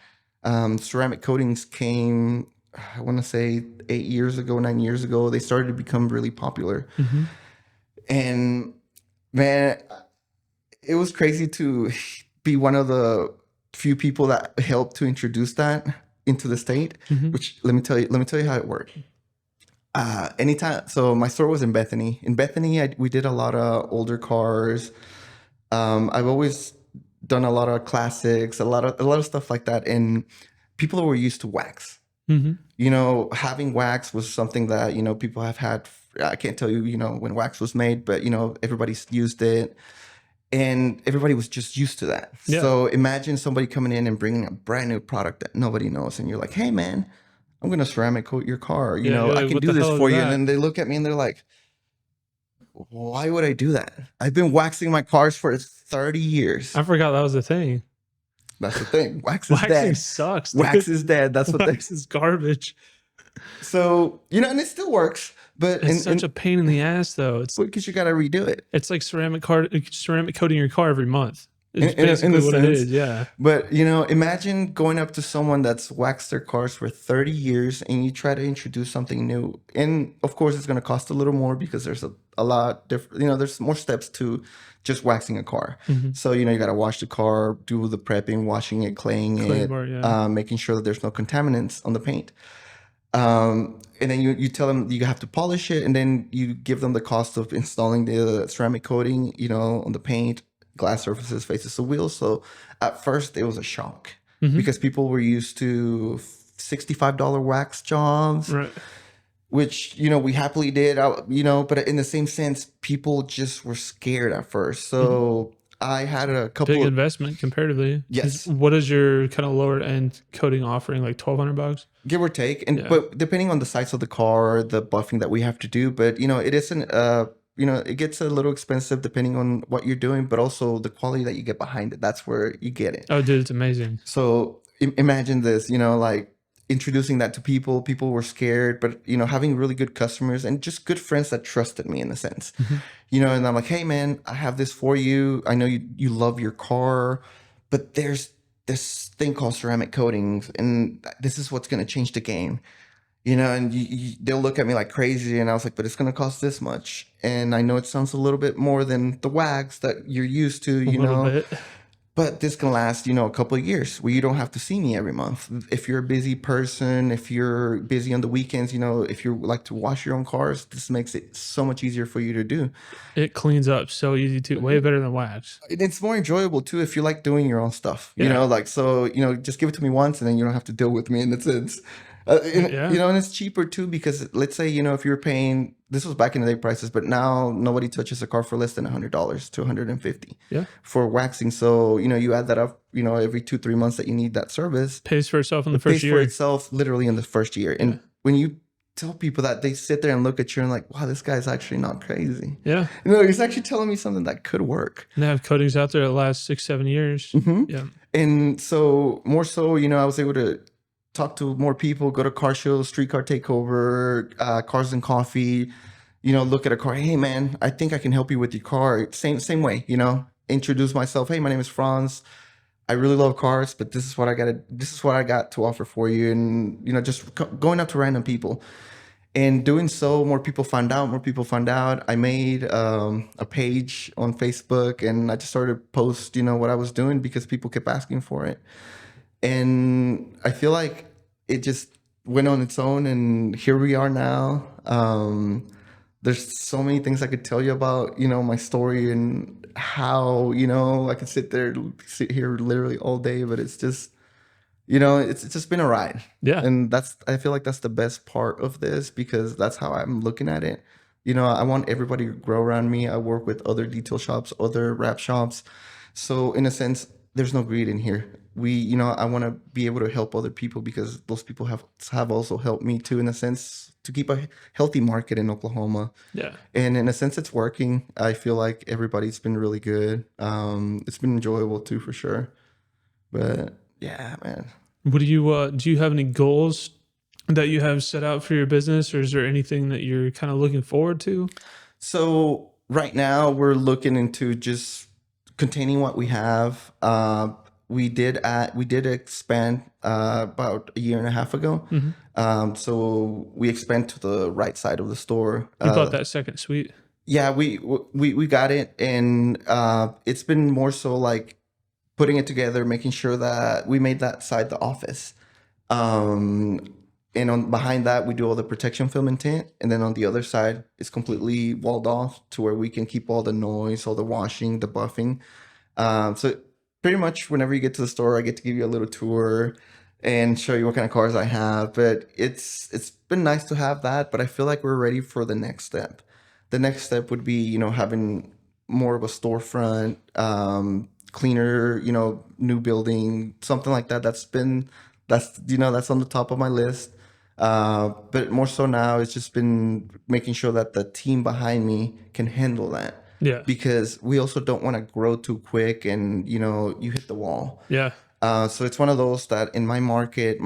Ceramic coatings came, I want to say 9 years ago. They started to become really popular. And man, it was crazy to be one of the few people that helped to introduce that into the state, which let me tell you how it worked. So my store was in Bethany. In Bethany, we did a lot of older cars. I've always done a lot of classics, a lot of stuff like that. And people were used to wax. You know, having wax was something that, you know, people have had. I can't tell you, you know, when wax was made, but, you know, everybody's used it. And everybody was just used to that. Yeah. So imagine somebody coming in and bringing a brand new product that nobody knows. And you're like, hey, man, I'm going to ceramic coat your car. You know, I can do this for you. And then they look at me and they're like, why would I do that? I've been waxing my cars for 30 years. I forgot that was a thing. That's the thing. Wax is dead. Waxing sucks. Dude. Wax is dead. That's what wax is garbage. So, you know, and it still works. But it's such a pain in the ass, though. It's because you got to redo it. It's like ceramic coating your car every month. It's basically what it is, yeah. But, you know, imagine going up to someone that's waxed their cars for 30 years and you try to introduce something new. And, of course, it's going to cost a little more because there's a lot different, you know, there's more steps to just waxing a car. So, you know, you got to wash the car, do the prepping, washing it, claying it, making sure that there's no contaminants on the paint. And then you tell them you have to polish it, and then you give them the cost of installing the ceramic coating, you know, on the paint, glass surfaces, faces, the wheels. So at first it was a shock because people were used to $65 wax jobs, right? Which, you know, we happily did, you know, but in the same sense, people just were scared at first. So I had a couple big investment comparatively. Yes. What is your kind of lower end coating offering? Like $1,200, give or take, and but depending on the size of the car, the buffing that we have to do. But you know, it isn't. You know, it gets a little expensive depending on what you're doing, but also the quality that you get behind it. That's where you get it. Oh, dude, it's amazing. So imagine this. You know, like introducing that to people. People were scared, but you know, having really good customers and just good friends that trusted me in a sense. You know, and I'm like, hey man, I have this for you. I know you love your car, but there's this thing called ceramic coatings, and this is what's going to change the game. You know, and they'll look at me like crazy, and I was like, but it's going to cost this much. And I know it sounds a little bit more than the wax that you're used to, you know. But this can last, a couple of years where you don't have to see me every month. If you're a busy person, if you're busy on the weekends, if you like to wash your own cars, this makes it so much easier for you to do. It cleans up so easy too, way better than wax. And it's more enjoyable too if you like doing your own stuff, Yeah. so, just give it to me once and then you don't have to deal with me in that sense. And it's cheaper too, because let's say, if you're paying, this was back in the day prices, but now nobody touches a car for less than $100 to $150 for waxing. So, you add that up, every 2-3 months that you need that service. Pays for itself in the It first pays year. for itself literally in the first year. And when you tell people that, they sit there and look at you and like, wow, this guy's actually not crazy. Yeah. He's actually telling me something that could work. And they have coatings out there that last 6-7 years. Yeah. And so more so, I was able to talk to more people, go to car shows, streetcar takeover, cars and coffee, look at a car. Hey man, I think I can help you with your car. Same way, introduce myself. Hey, my name is Franz. I really love cars, but this is what I got to offer for you. And, just going up to random people and doing so, more people find out. I made a page on Facebook and I just started to post, what I was doing because people kept asking for it. And I feel like it just went on its own, and here we are now. There's so many things I could tell you about, my story and how, I could sit here literally all day, but it's just, it's just been a ride. Yeah. And I feel like that's the best part of this, because that's how I'm looking at it. I want everybody to grow around me. I work with other detail shops, other wrap shops. So in a sense, there's no greed in here. I want to be able to help other people, because those people have also helped me too, in a sense, to keep a healthy market in Oklahoma. Yeah. And in a sense, it's working. I feel like everybody's been really good. It's been enjoyable too, for sure. But yeah, man. What do you have any goals that you have set out for your business, or is there anything that you're kind of looking forward to? So right now we're looking into just containing what we have. We did expand about a year and a half ago. So we expand to the right side of the store. You bought that second suite. Yeah, we got it, and it's been more so like putting it together, making sure that we made that side the office. And behind that, we do all the protection film and tint. And then on the other side, it's completely walled off to where we can keep all the noise, all the washing, the buffing. So pretty much whenever you get to the store, I get to give you a little tour and show you what kind of cars I have. But it's been nice to have that, but I feel like we're ready for the next step. The next step would be, having more of a storefront, cleaner, new building, something like that. That's on the top of my list. But more so now, it's just been making sure that the team behind me can handle that. Yeah. Because we also don't want to grow too quick and, you hit the wall. Yeah. So it's one of those that in my market,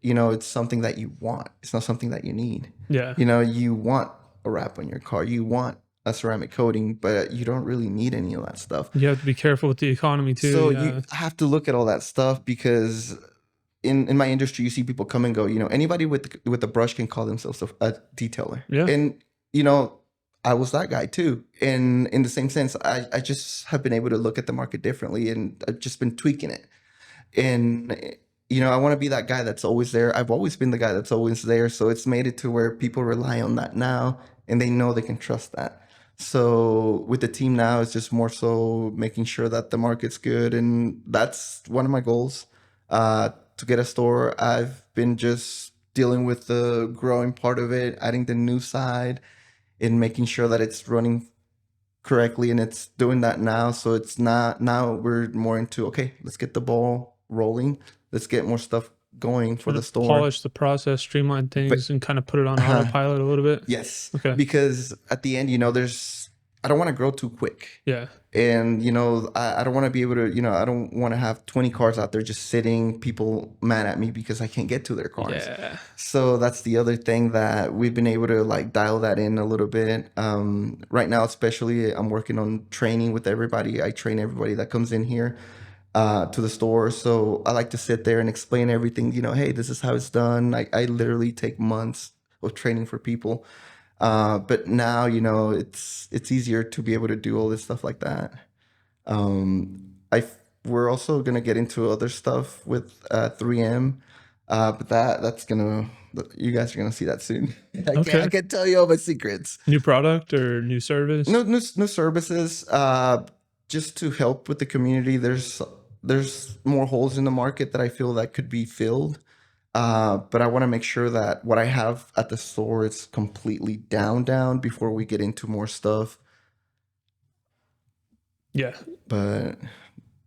it's something that you want. It's not something that you need. Yeah. You want a wrap on your car. You want a ceramic coating, but you don't really need any of that stuff. You have to be careful with the economy too. So you have to look at all that stuff, because in my industry, you see people come and go. Anybody with a brush can call themselves a detailer. Yeah. And I was that guy too. And in the same sense, I just have been able to look at the market differently, and I've just been tweaking it. And I want to be that guy that's always there. I've always been the guy that's always there. So it's made it to where people rely on that now, and they know they can trust that. So with the team now, it's just more so making sure that the market's good. And that's one of my goals, to get a store. I've been just dealing with the growing part of it, adding the new side, and making sure that it's running correctly, and it's doing that now. So it's not, now we're more into, okay, let's get the ball rolling. Let's get more stuff going for the store. Polish the process, streamline things, and kind of put it on autopilot a little bit. Yes. Okay. Because at the end, I don't want to grow too quick. Yeah. And, I don't want to be able to, I don't want to have 20 cars out there just sitting, people mad at me because I can't get to their cars. Yeah. So that's the other thing that we've been able to dial that in a little bit. Right now, especially, I'm working on training with everybody. I train everybody that comes in here to the store. So I like to sit there and explain everything, hey, this is how it's done. I literally take months of training for people. But now, it's easier to be able to do all this stuff like that. we're also gonna get into other stuff with 3M, but that's gonna, you guys are gonna see that soon. I can't tell you all my secrets. New product or new service? No services. Just to help with the community. There's more holes in the market that I feel that could be filled. But I want to make sure that what I have at the store is completely down before we get into more stuff. Yeah. But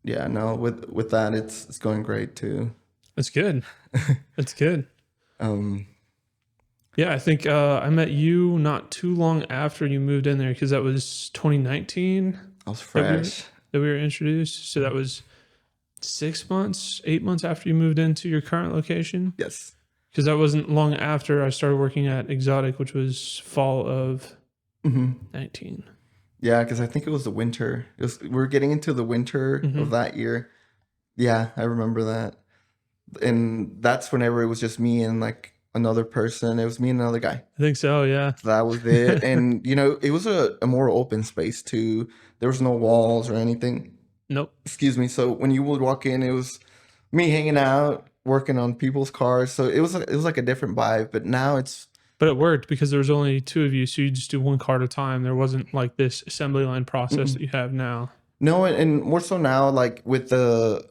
yeah, no, with that, it's going great too. That's good. That's good. Yeah, I think I met you not too long after you moved in there, because that was 2019. I was fresh. That we were introduced. So that was 6 months, 8 months after you moved into your current location. Yes. Because that wasn't long after I started working at Exotic, which was fall of 19. Yeah, because I think it was the winter. We're getting into the winter of that year. Yeah, I remember that. And that's whenever it was just me and like another person. It was me and another guy. I think so, yeah. That was it. And, you know, it was a more open space too. There was no walls or anything. Nope. Excuse me. So when you would walk in, it was me hanging out, working on people's cars. So it was like a different vibe. But now But it worked because there was only two of you, so you just do one car at a time. There wasn't like this assembly line process that you have now. No, and more so now, like with the,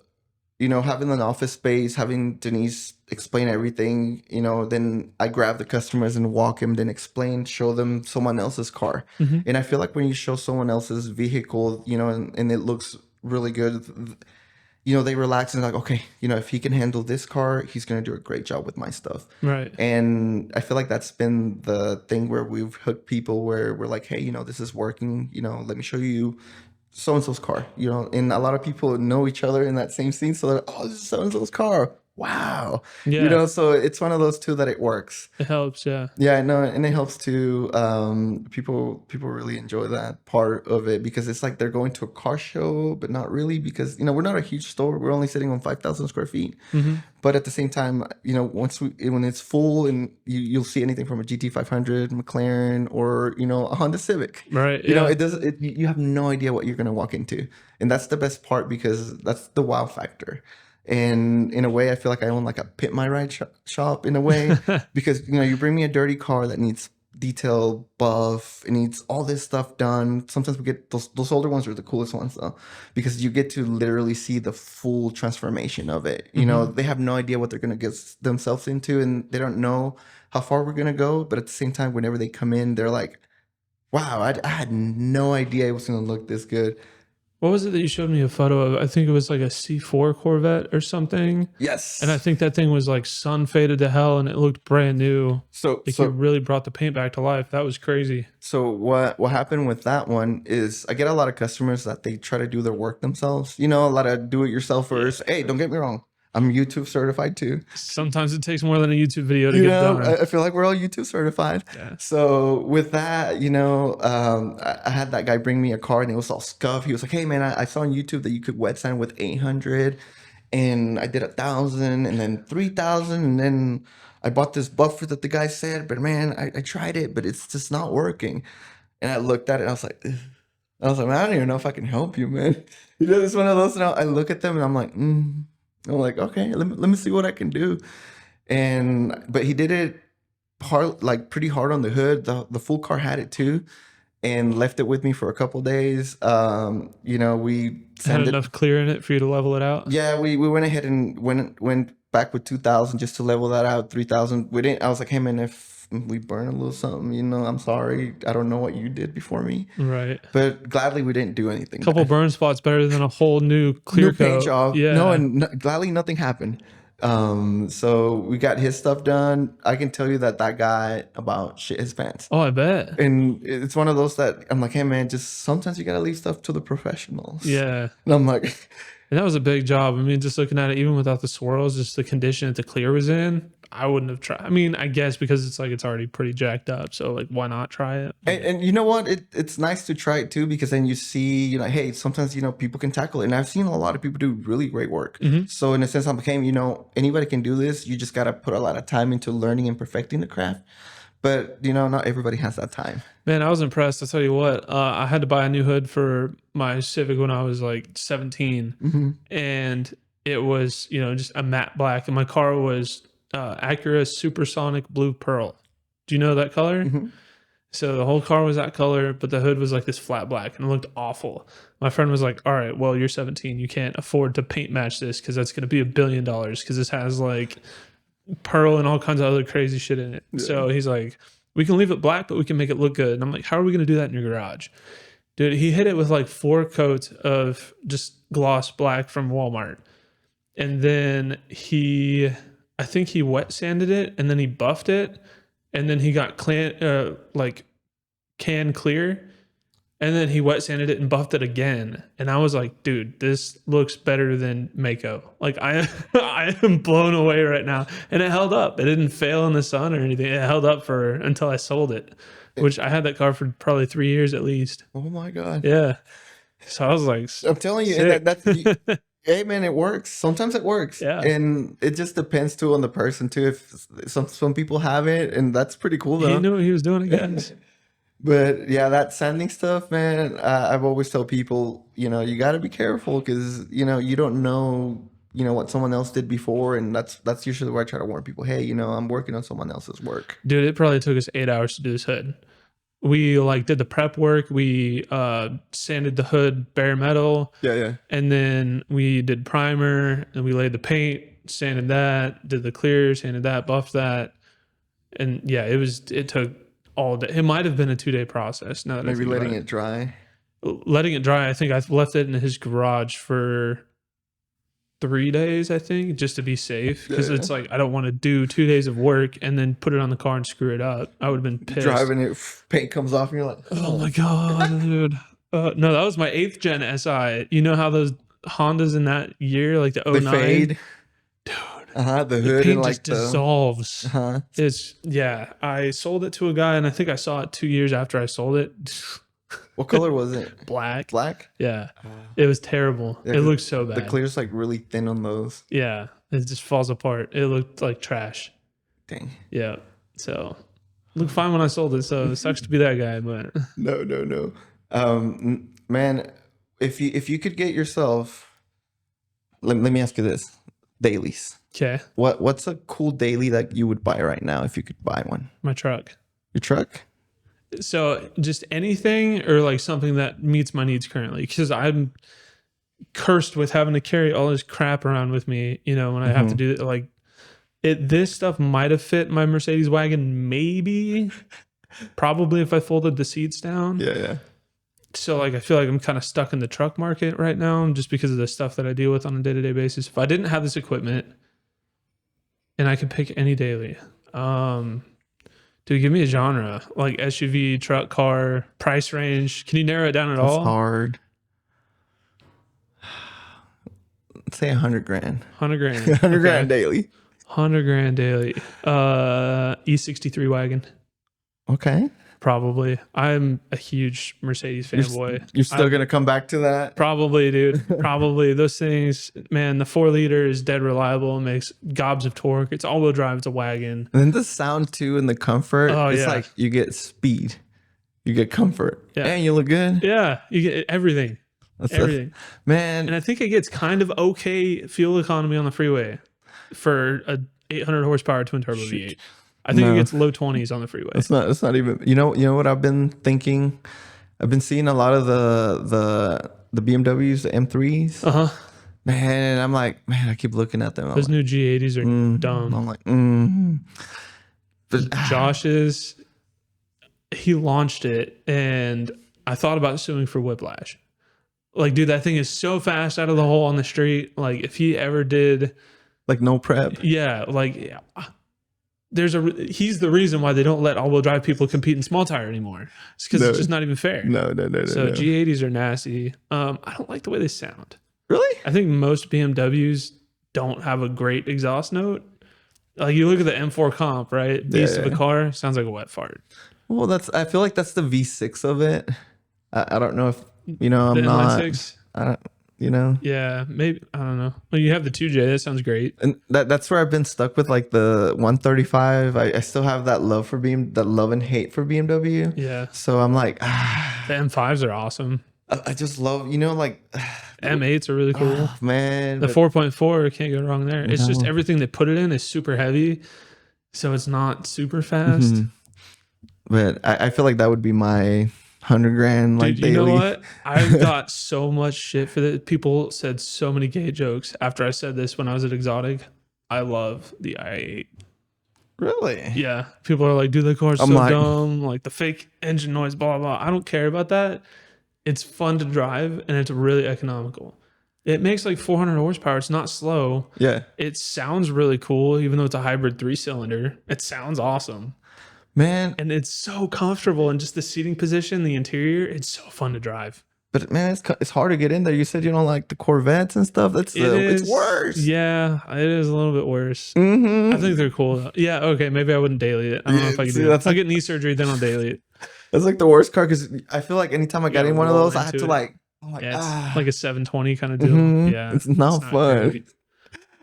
you know, having an office space, having Denise explain everything, you know, then I grab the customers and walk them, then show them someone else's car. And I feel like when you show someone else's vehicle, you know, and it looks really good, you know, they relax and like, okay, you know, if he can handle this car, he's going to do a great job with my stuff. Right. And I feel like that's been the thing where we've hooked people where we're like, hey, you know, this is working, you know, let me show you so-and-so's car, you know, and a lot of people know each other in that same scene. So they're like, oh, this is so-and-so's car. Wow. Yeah. You know, so it's one of those two that it works. It helps, yeah. Yeah, no, and it helps too. People really enjoy that part of it because it's like they're going to a car show, but not really because, you know, we're not a huge store. We're only sitting on 5,000 square feet. But at the same time, you know, when it's full and you'll see anything from a GT500, McLaren, or, you know, a Honda Civic. Right. You know, you have no idea what you're going to walk into. And that's the best part because that's the wow factor. And in a way, I feel like I own like a Pit My Ride shop in a way because, you know, you bring me a dirty car that needs detail buff, it needs all this stuff done. Sometimes we get those older ones are the coolest ones though, because you get to literally see the full transformation of it. You know, they have no idea what they're going to get themselves into and they don't know how far we're going to go. But at the same time, whenever they come in, they're like, wow, I had no idea it was going to look this good. What was it that you showed me a photo of? I think it was like a C4 Corvette or something. Yes. And I think that thing was like sun faded to hell and it looked brand new. So it really brought the paint back to life. That was crazy. So what happened with that one is I get a lot of customers that they try to do their work themselves. You know, a lot of do-it-yourselfers. Hey, don't get me wrong. I'm YouTube certified too. Sometimes it takes more than a YouTube video to get done. I feel like we're all YouTube certified. Yeah. So with that, you know, I had that guy bring me a car and it was all scuffed. He was like, hey man, I saw on YouTube that you could wet sand with 800 and I did 1,000 and then 3,000 and then I bought this buffer that the guy said, but man, I tried it, but it's just not working. And I looked at it and I was like, man, I don't even know if I can help you, man. You know, it's one of those, I look at them and I'm like, I'm like, okay, let me see what I can do. But he did it hard, like pretty hard on the hood. The full car had it too, and left it with me for a couple days. You know, we had enough clear in it for you to level it out. Yeah, we went ahead and went back with 2,000 just to level that out. 3,000. We didn't. I was like, hey man, if we burn a little something, you know, I'm sorry. I don't know what you did before me. Right. But gladly we didn't do anything. Couple burn spots better than a whole new clear coat. Paint job. Yeah. No, and gladly nothing happened. So we got his stuff done. I can tell you that guy about shit his pants. Oh, I bet. And it's one of those that I'm like, hey man, just sometimes you gotta leave stuff to the professionals. Yeah. And I'm like, and that was a big job. I mean, just looking at it, even without the swirls, just the condition that the clear was in, I wouldn't have tried. I mean, I guess because it's like it's already pretty jacked up. So like, why not try it? And you know what? It's nice to try it too, because then you see, you know, hey, sometimes, you know, people can tackle it. And I've seen a lot of people do really great work. So in a sense, I became, you know, anybody can do this. You just got to put a lot of time into learning and perfecting the craft. But not everybody has that time. Man, I was impressed. I'll tell you what. I had to buy a new hood for my Civic when I was like 17, and it was just a matte black, and my car was Acura Supersonic Blue Pearl. Do you know that color? So the whole car was that color, but the hood was like this flat black, and it looked awful. My friend was like, all right, well, you're 17. You can't afford to paint match this because that's going to be $1 billion because this has like pearl and all kinds of other crazy shit in it. Yeah. So he's like, we can leave it black, but we can make it look good. And I'm like, how are we going to do that in your garage? Dude, he hit it with like 4 coats of just gloss black from Walmart. And then I think he wet sanded it, and then he buffed it. And then he got can clear, and then he wet sanded it and buffed it again. And I was like, dude, this looks better than Mako. Like I am blown away right now. And it held up. It didn't fail in the sun or anything. It held up until I sold it, which I had that car for probably 3 years at least. Oh my God. Yeah. So I was like, I'm telling you, that's hey man, it works. Sometimes it works. Yeah. And it just depends too on the person too. If some people have it, and that's pretty cool though. He knew what he was doing, I guess. But yeah, that sanding stuff, man, I've always told people, you got to be careful because, you don't know, what someone else did before. And that's usually where I try to warn people. Hey, I'm working on someone else's work. Dude, it probably took us 8 hours to do this hood. We did the prep work. We sanded the hood bare metal. Yeah. And then we did primer, and we laid the paint, sanded that, did the clear, sanded that, buffed that. And yeah, it took all day. It might have been a 2-day process. Now that maybe letting it dry. Letting it dry. I think I left it in his garage for 3 days, I think, just to be safe. Because it's like, I don't want to do 2 days of work and then put it on the car and screw it up. I would have been pissed. Driving it, paint comes off, and you're like, oh my God, dude. No, that was my 8th gen SI. You know how those Hondas in that year, like the 09? They fade. Dude. The hood the paint and just dissolves. Uh-huh. I sold it to a guy, and I think I saw it 2 years after I sold it. What color was it? Black. Black? Yeah. It was terrible. Yeah, it looked so bad. The clear's like really thin on those. Yeah. It just falls apart. It looked like trash. Dang. Yeah. So looked fine when I sold it. So it sucks to be that guy, but No. Man, if you could get yourself, let me ask you this. Dailies. okay. What's a cool daily that you would buy right now if you could buy one? My truck. Your truck? So just anything or like something that meets my needs currently, because I'm cursed with having to carry all this crap around with me, when I have to do it. This stuff might have fit my Mercedes wagon, maybe, probably if I folded the seats down. Yeah. So I feel like I'm kind of stuck in the truck market right now just because of the stuff that I deal with on a day-to-day basis. If I didn't have this equipment and I could pick any daily, dude, give me a genre, like SUV, truck, car, price range. Can you narrow it down at all? That's hard. Let's say $100,000. 100 grand. 100 grand daily. 100 grand daily. E63 wagon. Okay. Probably. I'm a huge Mercedes fanboy. You're still going to come back to that? Probably, dude. Probably. Those things, man, the 4-liter is dead reliable. It makes gobs of torque. It's all-wheel drive. It's a wagon. And then the sound, too, and the comfort. Oh, it's yeah. like you get speed. You get comfort. Yeah. And you look good. Yeah. You get everything. Everything. Man. And I think it gets kind of okay fuel economy on the freeway for a 800 horsepower twin turbo V8. I think it gets low 20s on the freeway. It's not even, you know what I've been thinking? I've been seeing a lot of the BMWs, the M3s. Uh-huh. Man, I'm like, I keep looking at them. Those new G80s are dumb. I'm like, But Josh's, he launched it, and I thought about suing for whiplash. Like, dude, that thing is so fast out of the hole on the street. Like, if he ever did, like, no prep. Yeah, he's the reason why they don't let all-wheel drive people compete in small tire anymore. It's because it's just not even fair. No. So G80s are nasty. I don't like the way they sound. Really? I think most BMWs don't have a great exhaust note. Like, you look at the M4 Comp, right? Beast of a car, sounds like a wet fart. Well, I feel like that's the V6 of it. I don't know if, I'm the not. inline 6? you know? Yeah, maybe. I don't know. Well, you have the 2J. That sounds great. And that's where I've been stuck with like the 135. I still have that love for that love and hate for BMW. Yeah. So I'm like, The M5s are awesome. I just love, you know, like M8s are really cool. Man. The 4.4, can't go wrong there. It's just No. everything they put it in is super heavy. So it's not super fast. Mhm. But I feel like that would be my 100 grand like Dude, daily. you know what? I got so much shit for this. People said so many gay jokes after I said this when I was at Exotic. I love the i8. Really? Yeah. People are like, dude, the car's so like- dumb. Like the fake engine noise, blah, blah, blah. I don't care about that. It's fun to drive and it's really economical. It makes like 400 horsepower. It's not slow. Yeah. It sounds really cool, even though it's a hybrid 3-cylinder. It sounds awesome. Man, And it's so comfortable, and just the seating position, the interior, it's so fun to drive. but man, it's hard to get in there. You said you don't like the Corvettes and stuff. It's worse. Yeah, it is a little bit worse. Mm-hmm. I think they're cool though. Yeah, okay, maybe I wouldn't daily it. I don't know if I could See, do that's that. I'll get knee surgery, then I'll daily it. That's like the worst car because I feel like anytime I got gotta in one of roll those, I had into to it. I'm like, Yeah, it's like a 720 kind of deal. Mhm. Yeah, It's not fun. great.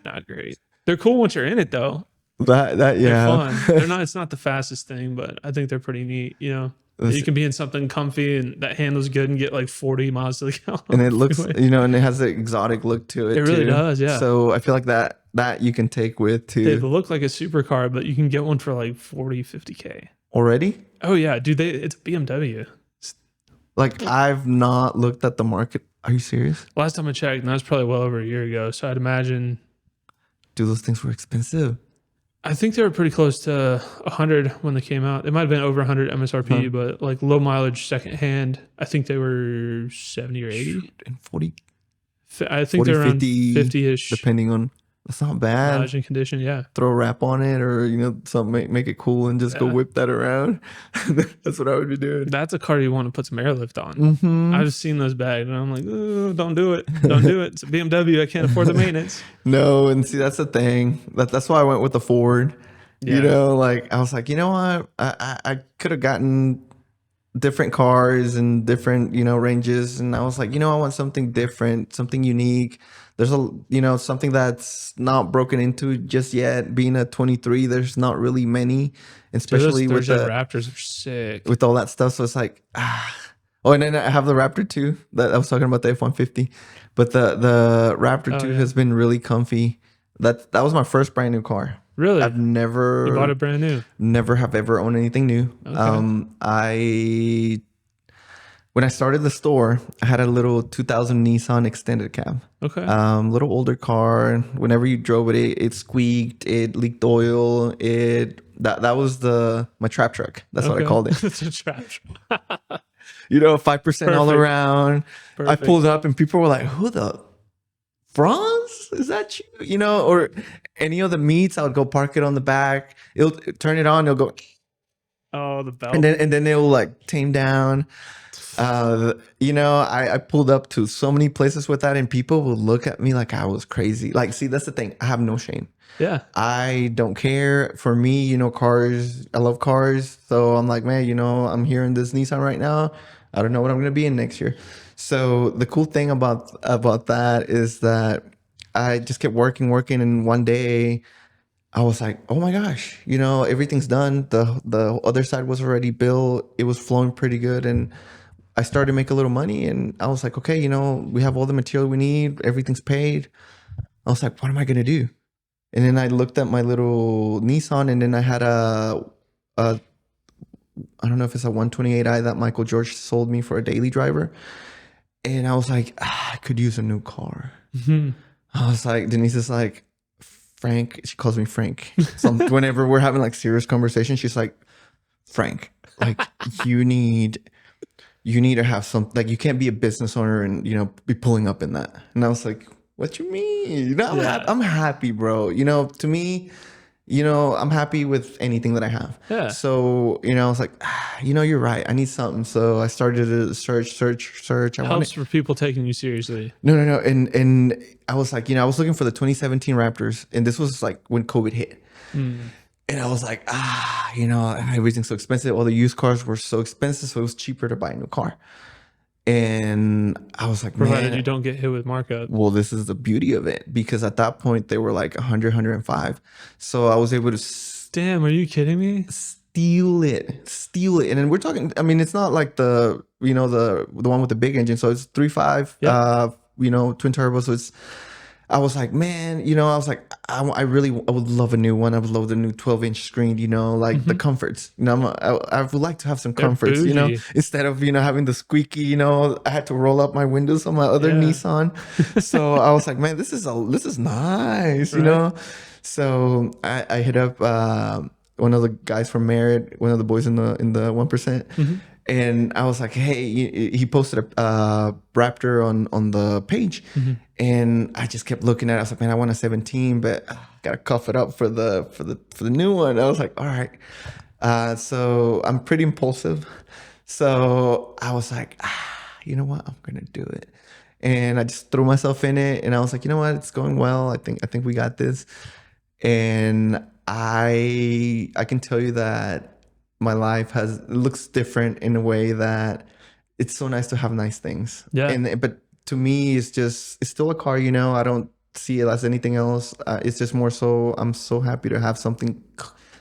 Not great. They're cool once you're in it though. that They're yeah. fun. They're not. It's not the fastest thing, but I think they're pretty neat. You know, you can be in something comfy and that handles good and get like 40 miles to the gallon. And it looks, you know, and it has an exotic look to it. It really too. does, yeah. So I feel like that you can take with They too. look like a supercar, but you can get one for like 40, 50K. Already? Oh yeah, dude, it's a BMW. Like I've not looked at the market. Are you serious? Last time I checked, and that was probably well over a year ago. So I'd imagine, Dude, those things were expensive. I think they were pretty close to 100 when they came out. It might have been over 100 MSRP, but like low mileage secondhand, I think they were 70 or 80. And 40, I think 40, they're around 50, 50-ish depending on. That's not bad. mileage and condition. Yeah. Throw a wrap on it, or you know, something make it cool, and just go Yeah. whip that around. That's what I would be doing. That's a car you want to put some airlift on. Mm-hmm. I've seen those bags and I'm like, "Ooh, don't do it. Don't do it. It's a BMW. I can't afford the maintenance." No, and see that's the thing. That's why I went with the Ford. Yeah. You know, like I was like, you know what, I could have gotten different cars and different, you know, ranges, and I was like, you know, I want something different, something unique. There's something that's not broken into just yet. Being a 23, there's not really many, especially Dude, with those the Raptors are sick. with all that stuff. So it's like, Oh, and then I have the Raptor 2 that I was talking about, the F-150, but the Raptor 2 yeah. has been really comfy. That was my first brand new car. Really? I've never You bought it brand new? never have ever owned anything new. Okay. When I started the store, I had a little 2000 Nissan extended cab. Okay. Little older car. Whenever you drove it, it squeaked, it leaked oil. That was my trap truck. That's what I called it. It's a trap truck. You know, 5% all Perfect. around. Perfect. I pulled up and people were like, "Who the Franz? Is that you?" You know, or any of the meets, I would go park it on the back. It'll turn it on. It'll go, Oh, the belt. and then it'll like tame down. You know, I pulled up to so many places with that, and people would look at me like I was crazy. Like, see, that's the thing. I have no shame. Yeah. I don't care. For me, you know, cars, I love cars. So I'm like, man, you know, I'm here in this Nissan right now. I don't know what I'm going to be in next year. So the cool thing about that is that I just kept working. And one day I was like, oh my gosh, you know, everything's done. The other side was already built. It was flowing pretty good. And I started to make a little money, and I was like, okay, you know, we have all the material we need. Everything's paid. I was like, what am I going to do? And then I looked at my little Nissan, and then I had I don't know if it's a 128i that Michael George sold me for a daily driver. And I was like, I could use a new car. Mm-hmm. I was like, Denise is like, Frank, she calls me Frank. So whenever we're having like serious conversations, she's like, Frank, like you need to have something, like you can't be a business owner and, you know, be pulling up in that. And I was like, what you mean? You know, I'm happy, bro. You know, to me, you know, I'm happy with anything that I have. Yeah. So, you know, I was like, you know, you're right. I need something. So I started to search. It helps for people taking you seriously. No. And I was like, you know, I was looking for the 2017 Raptors, and this was like when COVID hit. And I was like, you know, everything's so expensive. All the used cars were so expensive, so it was cheaper to buy a new car. And I was like, Provided man, you don't get hit with markup. well, this is the beauty of it, because at that point they were like 100, 105. So I was able to Damn, are you kidding me? steal it. And then we're talking, I mean, it's not like the, you know, the one with the big engine. So it's 3.5, Yep. you know, twin turbo. So it's, I was like, man, you know, I was like, I would love a new one. I would love the new 12-inch screen, you know, like the comforts, you know, I would like to have some They're comforts, you know, bougie. instead of, you know, having the squeaky, you know, I had to roll up my windows on my other Yeah. Nissan. So I was like, man, this is nice, you Right. know? So I hit up, one of the guys from Merit, one of the boys in the 1%. And I was like, hey, he posted a Raptor on the page. And I just kept looking at it. I was like, man, I want a 17, but I gotta cuff it up for the new one. I was like, all right. So I'm pretty impulsive. So I was like, you know what? I'm gonna do it. And I just threw myself in it. And I was like, you know what? It's going well. I think we got this. And I can tell you that my life looks different in a way that it's so nice to have nice things. Yeah. But to me, it's still a car, you know. I don't see it as anything else. It's just more so I'm so happy to have something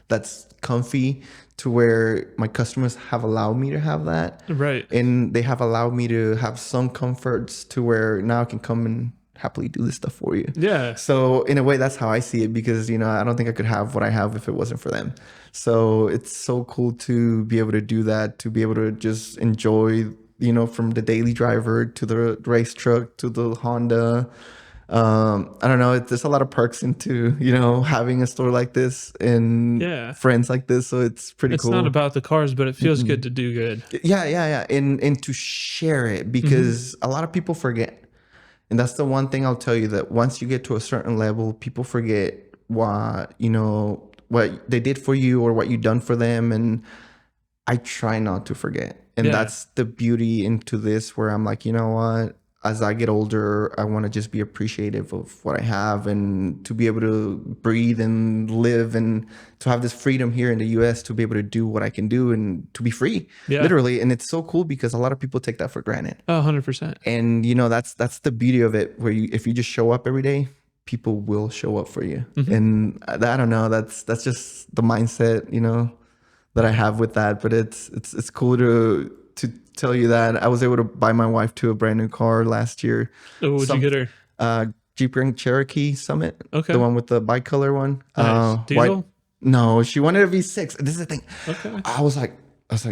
that's comfy, to where my customers have allowed me to have that. Right. And they have allowed me to have some comforts to where now I can come and happily do this stuff for you. Yeah. So in a way, that's how I see it, because, you know, I don't think I could have what I have if it wasn't for them. So it's so cool to be able to do that, to be able to just enjoy, you know, from the daily driver to the race truck to the Honda. I don't know. There's a lot of perks into, you know, having a store like this and friends like this. So it's pretty cool. It's not about the cars, but it feels good to do good. Yeah. And to share it, because a lot of people forget. And that's the one thing I'll tell you, that once you get to a certain level, people forget what they did for you or what you done for them. And I try not to forget. And that's the beauty into this, where I'm like, you know what? As I get older, I want to just be appreciative of what I have, and to be able to breathe and live, and to have this freedom here in the US to be able to do what I can do and to be free, literally. And it's so cool, because a lot of people take that for granted. 100%. And, you know, that's the beauty of it, where if you just show up every day, people will show up for you. And I don't know, that's just the mindset, you know, that I have with that. But it's cool to tell you that I was able to buy my wife to a brand new car last year. Oh, what'd you get her? Jeep Grand Cherokee Summit. Okay. The one with the bicolor one. Nice. Diesel? No, she wanted a V6. This is the thing. Okay. I was like,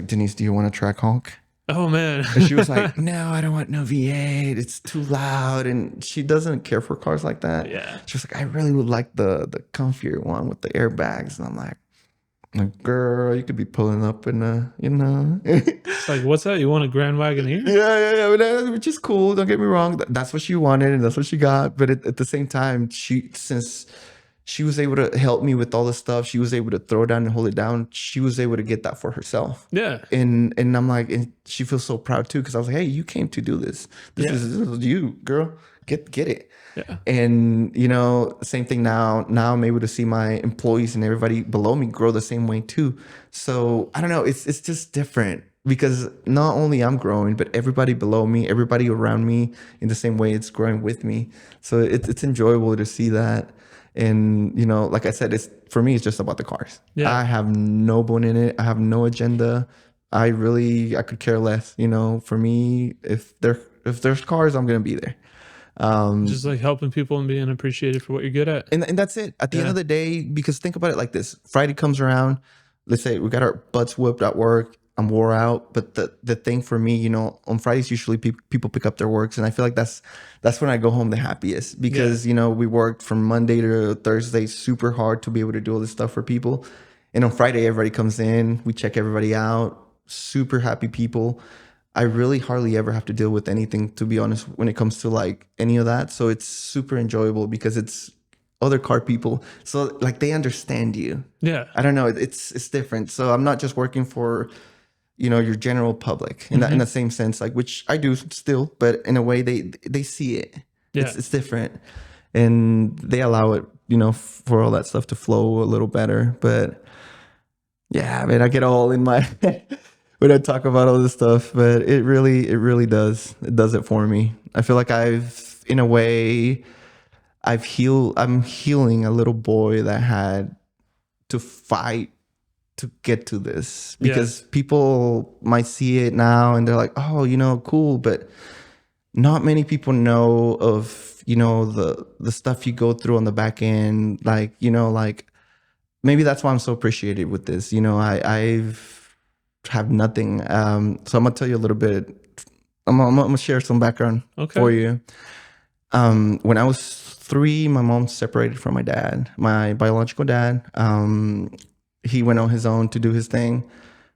Denise, do you want a track honk? Oh, man. And she was like, no, I don't want no V8. It's too loud. And she doesn't care for cars like that. Yeah. She was like, I really would like the comfier one with the airbags. And I'm like, girl, you could be pulling up in a, you know. It's like, what's that? You want a Grand Wagoneer? Yeah. Which is cool. Don't get me wrong. That's what she wanted and that's what she got. But at the same time, since she was able to help me with all the stuff, she was able to throw down and hold it down. She was able to get that for herself. Yeah. And I'm like, and she feels so proud too, because I was like, hey, you came to do this. This is you, girl. Get it. Yeah. And, you know, same thing now. Now I'm able to see my employees and everybody below me grow the same way too. So I don't know. It's just different, because not only I'm growing, but everybody below me, everybody around me in the same way, it's growing with me. So it's enjoyable to see that. And, you know, like I said, for me, it's just about the cars. Yeah. I have no bone in it. I have no agenda. I could care less. You know, for me, if there's cars, I'm going to be there. Just like helping people and being appreciated for what you're good at. And that's it. At the end of the day, because think about it like this. Friday comes around. Let's say we got our butts whooped at work. I'm wore out. But the thing for me, you know, on Fridays, usually people pick up their works. And I feel like that's when I go home the happiest, because, you know, we worked from Monday to Thursday super hard to be able to do all this stuff for people. And on Friday, everybody comes in. We check everybody out. Super happy people. I really hardly ever have to deal with anything, to be honest, when it comes to like any of that. So it's super enjoyable, because it's other car people. So like they understand you. Yeah. I don't know. It's different. So I'm not just working for, you know, your general public in that, in the same sense, like, which I do still, but in a way they see it. Yeah. It's different, and they allow it, you know, for all that stuff to flow a little better. But yeah, I mean, I get all in my when I talk about all this stuff, but it really does. It does it for me. I feel like in a way, I'm healing a little boy that had to fight to get to this, because people might see it now and they're like, oh, cool. But not many people know of, the stuff you go through on the back end. Like, maybe that's why I'm so appreciated with this. I've have nothing. So I'm gonna tell you a little bit. I'm gonna share some background for you. When I was 3, my mom separated from my dad, my biological dad. He went on his own to do his thing.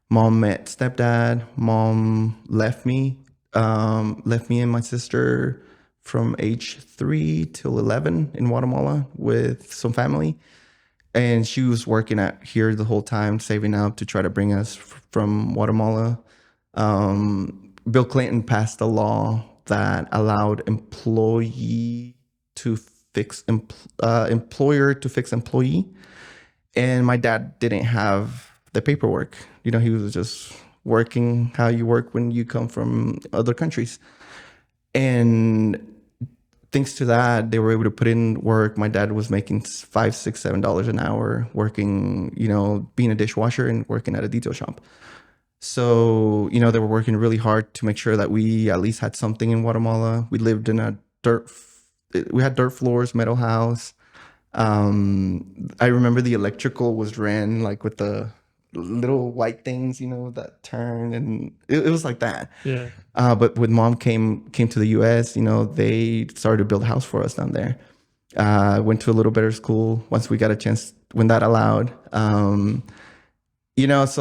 Mom met stepdad. Mom left me and my sister from age 3 till 11 in Guatemala with some family. And she was working out here the whole time, saving up to try to bring us from Guatemala. Bill Clinton passed a law that allowed employer to fix employee. And my dad didn't have the paperwork. He was just working how you work when you come from other countries. And thanks to that, they were able to put in work. My dad was making $5, $6, $7 an hour working, being a dishwasher and working at a detail shop. So, they were working really hard to make sure that we at least had something in Guatemala. We lived in we had dirt floors, metal house. I remember the electrical was ran like with the little white things, that turn, and it was like that. Yeah. But when mom came to the US, they started to build a house for us down there. Went to a little better school once we got a chance, when that allowed. So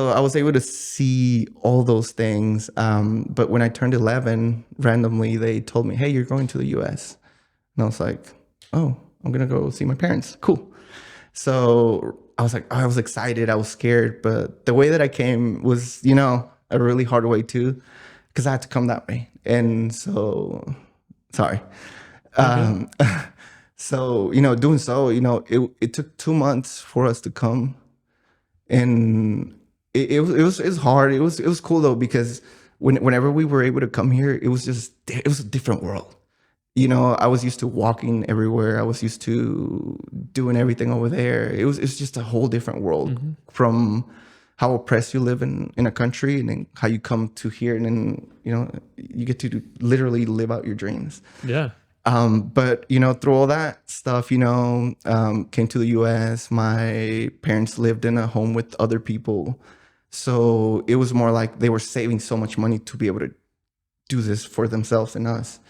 I was able to see all those things. But when I turned 11, randomly they told me, hey, you're going to the US. And I was like, oh, I'm going to go see my parents. Cool. So I was excited. I was scared. But the way that I came was, a really hard way too, because I had to come that way. And so, sorry. So, doing so, it took 2 months for us to come. And it was hard. It was cool though, because whenever we were able to come here, it was a different world. I was used to walking everywhere. I was used to doing everything over there. It's just a whole different world from how oppressed you live in a country, and then how you come to here, and then, you get to literally live out your dreams. Yeah. But, through all that stuff, came to the US. My parents lived in a home with other people. So it was more like they were saving so much money to be able to do this for themselves and us.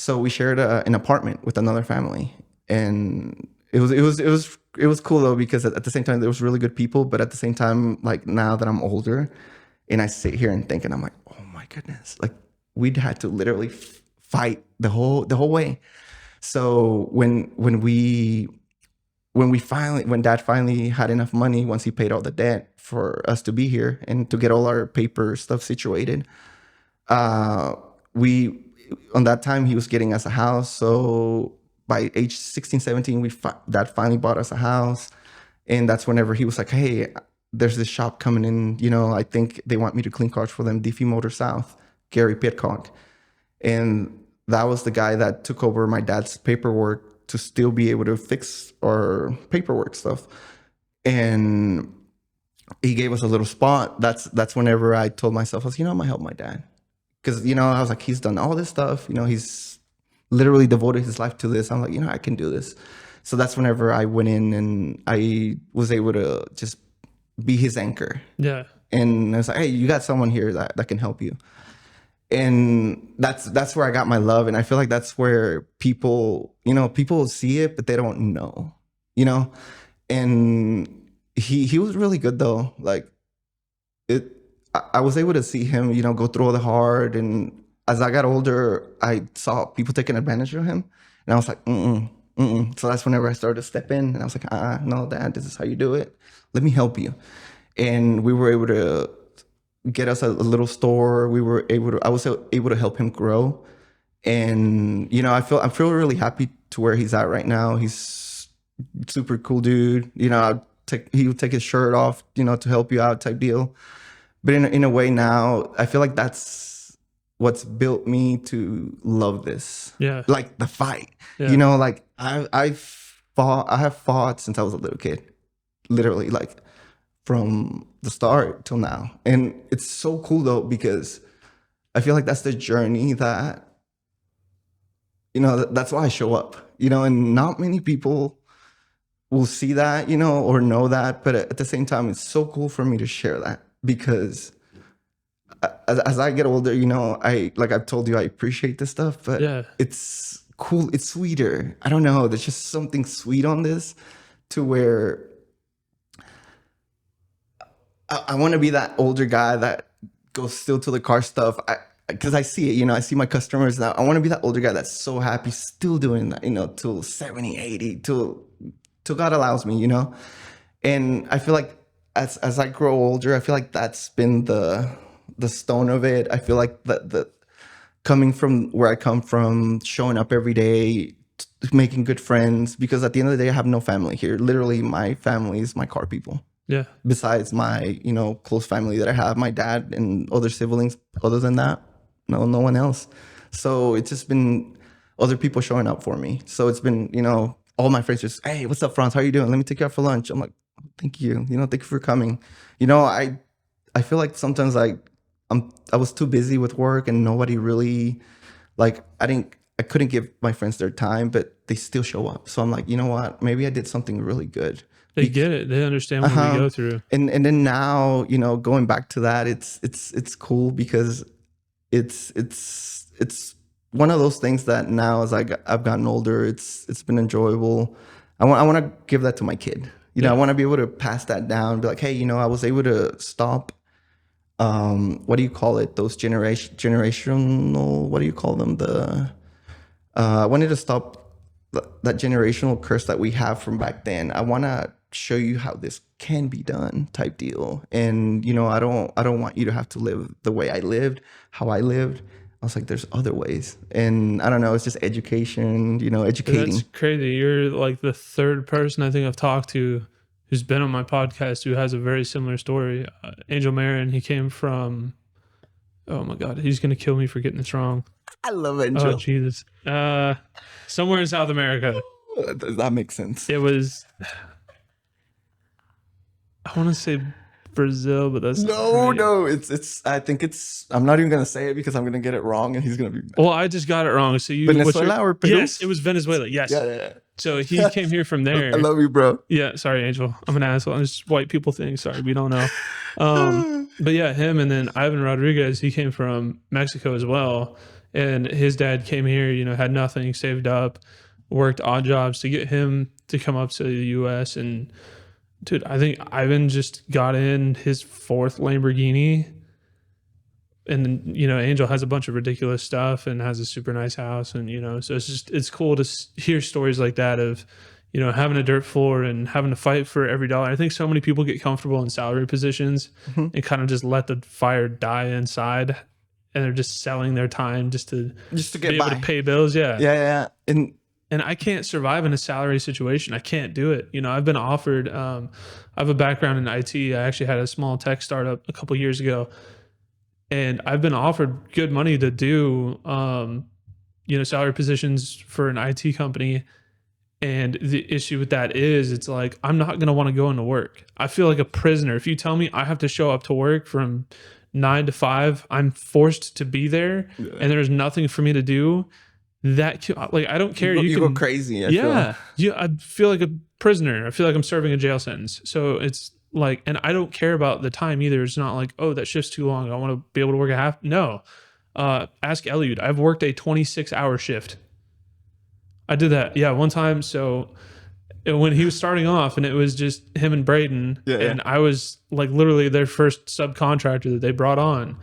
So we shared an apartment with another family, and it was cool though, because at the same time there was really good people, but at the same time, like, now that I'm older and I sit here and think, and I'm like, oh my goodness, like, we'd had to literally fight the whole way. So when dad finally had enough money, once he paid all the debt for us to be here and to get all our paper stuff situated, on that time he was getting us a house. So by age 16, 17, dad finally bought us a house. And that's whenever he was like, hey, there's this shop coming in, I think they want me to clean cars for them, DeFi Motor South, Gary Pitcock. And that was the guy that took over my dad's paperwork to still be able to fix our paperwork stuff. And he gave us a little spot. That's whenever I told myself, I was, I'm gonna help my dad. Because, I was like, he's done all this stuff. He's literally devoted his life to this. I'm like, I can do this. So that's whenever I went in and I was able to just be his anchor. Yeah. And I was like, hey, you got someone here that can help you. And that's where I got my love. And I feel like that's where people see it, but they don't know, and he was really good though. Like, I was able to see him, go through all the hard. And as I got older, I saw people taking advantage of him. And I was like, So that's whenever I started to step in. And I was like, no, Dad, this is how you do it. Let me help you. And we were able to get us a little store. I was able to help him grow. And, I feel really happy to where he's at right now. He's super cool dude. He would take his shirt off, to help you out type deal. But in a way now, I feel like that's what's built me to love this. Yeah. Like the fight. Yeah. You know, like I have fought since I was a little kid. Literally, like from the start till now. And it's so cool though, because I feel like that's the journey that, you know, that's why I show up, you know, and not many people will see that, you know, or know that. But at the same time, it's so cool for me to share that, because as I get older, you know, like I've told you, I appreciate this stuff, but it's cool. It's sweeter. I don't know. There's just something sweet on this, to where I want to be that older guy that goes still to the car stuff. Because I see it, you know, I see my customers now. I want to be that older guy that's so happy still doing that, you know, till 70, 80, till God allows me, you know. And I feel like as I grow older, I feel like that's been the stone of it. I feel like the coming from where I come from, showing up every day, making good friends, because at the end of the day, I have no family here. Literally, my family is my car people. Yeah. Besides my, you know, close family that I have, my dad and other siblings. Other than that, no one else. So it's just been other people showing up for me. So it's been, you know, all my friends just, hey, what's up, Franz? How are you doing? Let me take you out for lunch. I'm like, thank you. You know, thank you for coming. You know, I feel like sometimes I was too busy with work, and nobody really, like, I couldn't give my friends their time, but they still show up. So I'm like, you know what? Maybe I did something really good. They get it. They understand what we go through. And then now, you know, going back to that, it's cool, because it's one of those things that now, as I've gotten older, it's been enjoyable. I want to give that to my kid. You know, I want to be able to pass that down, be like, hey, you know, I was able to stop. What do you call it? Those generational. What do you call them? I wanted to stop that generational curse that we have from back then. I want to show you how this can be done, type deal. And, you know, I don't want you to have to live the way I lived, how I lived. I was like, there's other ways. And I don't know, it's just education, you know, educating. That's crazy. You're like the third person I think I've talked to who's been on my podcast who has a very similar story. Angel Marin, he came from, oh my God, he's going to kill me for getting this wrong. I love Angel. Oh, Jesus. Somewhere in South America. That makes sense. It was, I want to say Brazil, but that's no. It's. I think it's. I'm not even gonna say it because I'm gonna get it wrong, and he's gonna be. Well, I just got it wrong. So you Venezuela or Peru? Yes, it was Venezuela. Yes. Yeah. So he came here from there. I love you, bro. Yeah. Sorry, Angel. I'm an asshole. It's white people thing. Sorry, we don't know. But yeah, him, and then Ivan Rodriguez. He came from Mexico as well, and his dad came here. You know, had nothing, saved up, worked odd jobs to get him to come up to the U.S. and. Dude, I think Ivan just got in his fourth Lamborghini, and you know, Angel has a bunch of ridiculous stuff and has a super nice house, and you know, so it's cool to hear stories like that of, you know, having a dirt floor and having to fight for every dollar. I think so many people get comfortable in salary positions and kind of just let the fire die inside, and they're just selling their time just to get be able to pay bills. Yeah. And I can't survive in a salary situation. I can't do it. You know, I've been offered, I have a background in IT. I actually had a small tech startup a couple years ago, and I've been offered good money to do, you know, salary positions for an IT company. And the issue with that is it's like, I'm not going to want to go into work. I feel like a prisoner. If you tell me I have to show up to work from 9 to 5, I'm forced to be there and there's nothing for me to do. That, like, I don't care. You go crazy. I feel like a prisoner. I feel like I'm serving a jail sentence. So it's like, and I don't care about the time either. It's not like, oh, that shift's too long, I want to be able to work a half. No. Ask Eliud. I've worked a 26-hour shift. I did that. Yeah, one time. So when he was starting off, and it was just him and Braden, and I was like literally their first subcontractor that they brought on.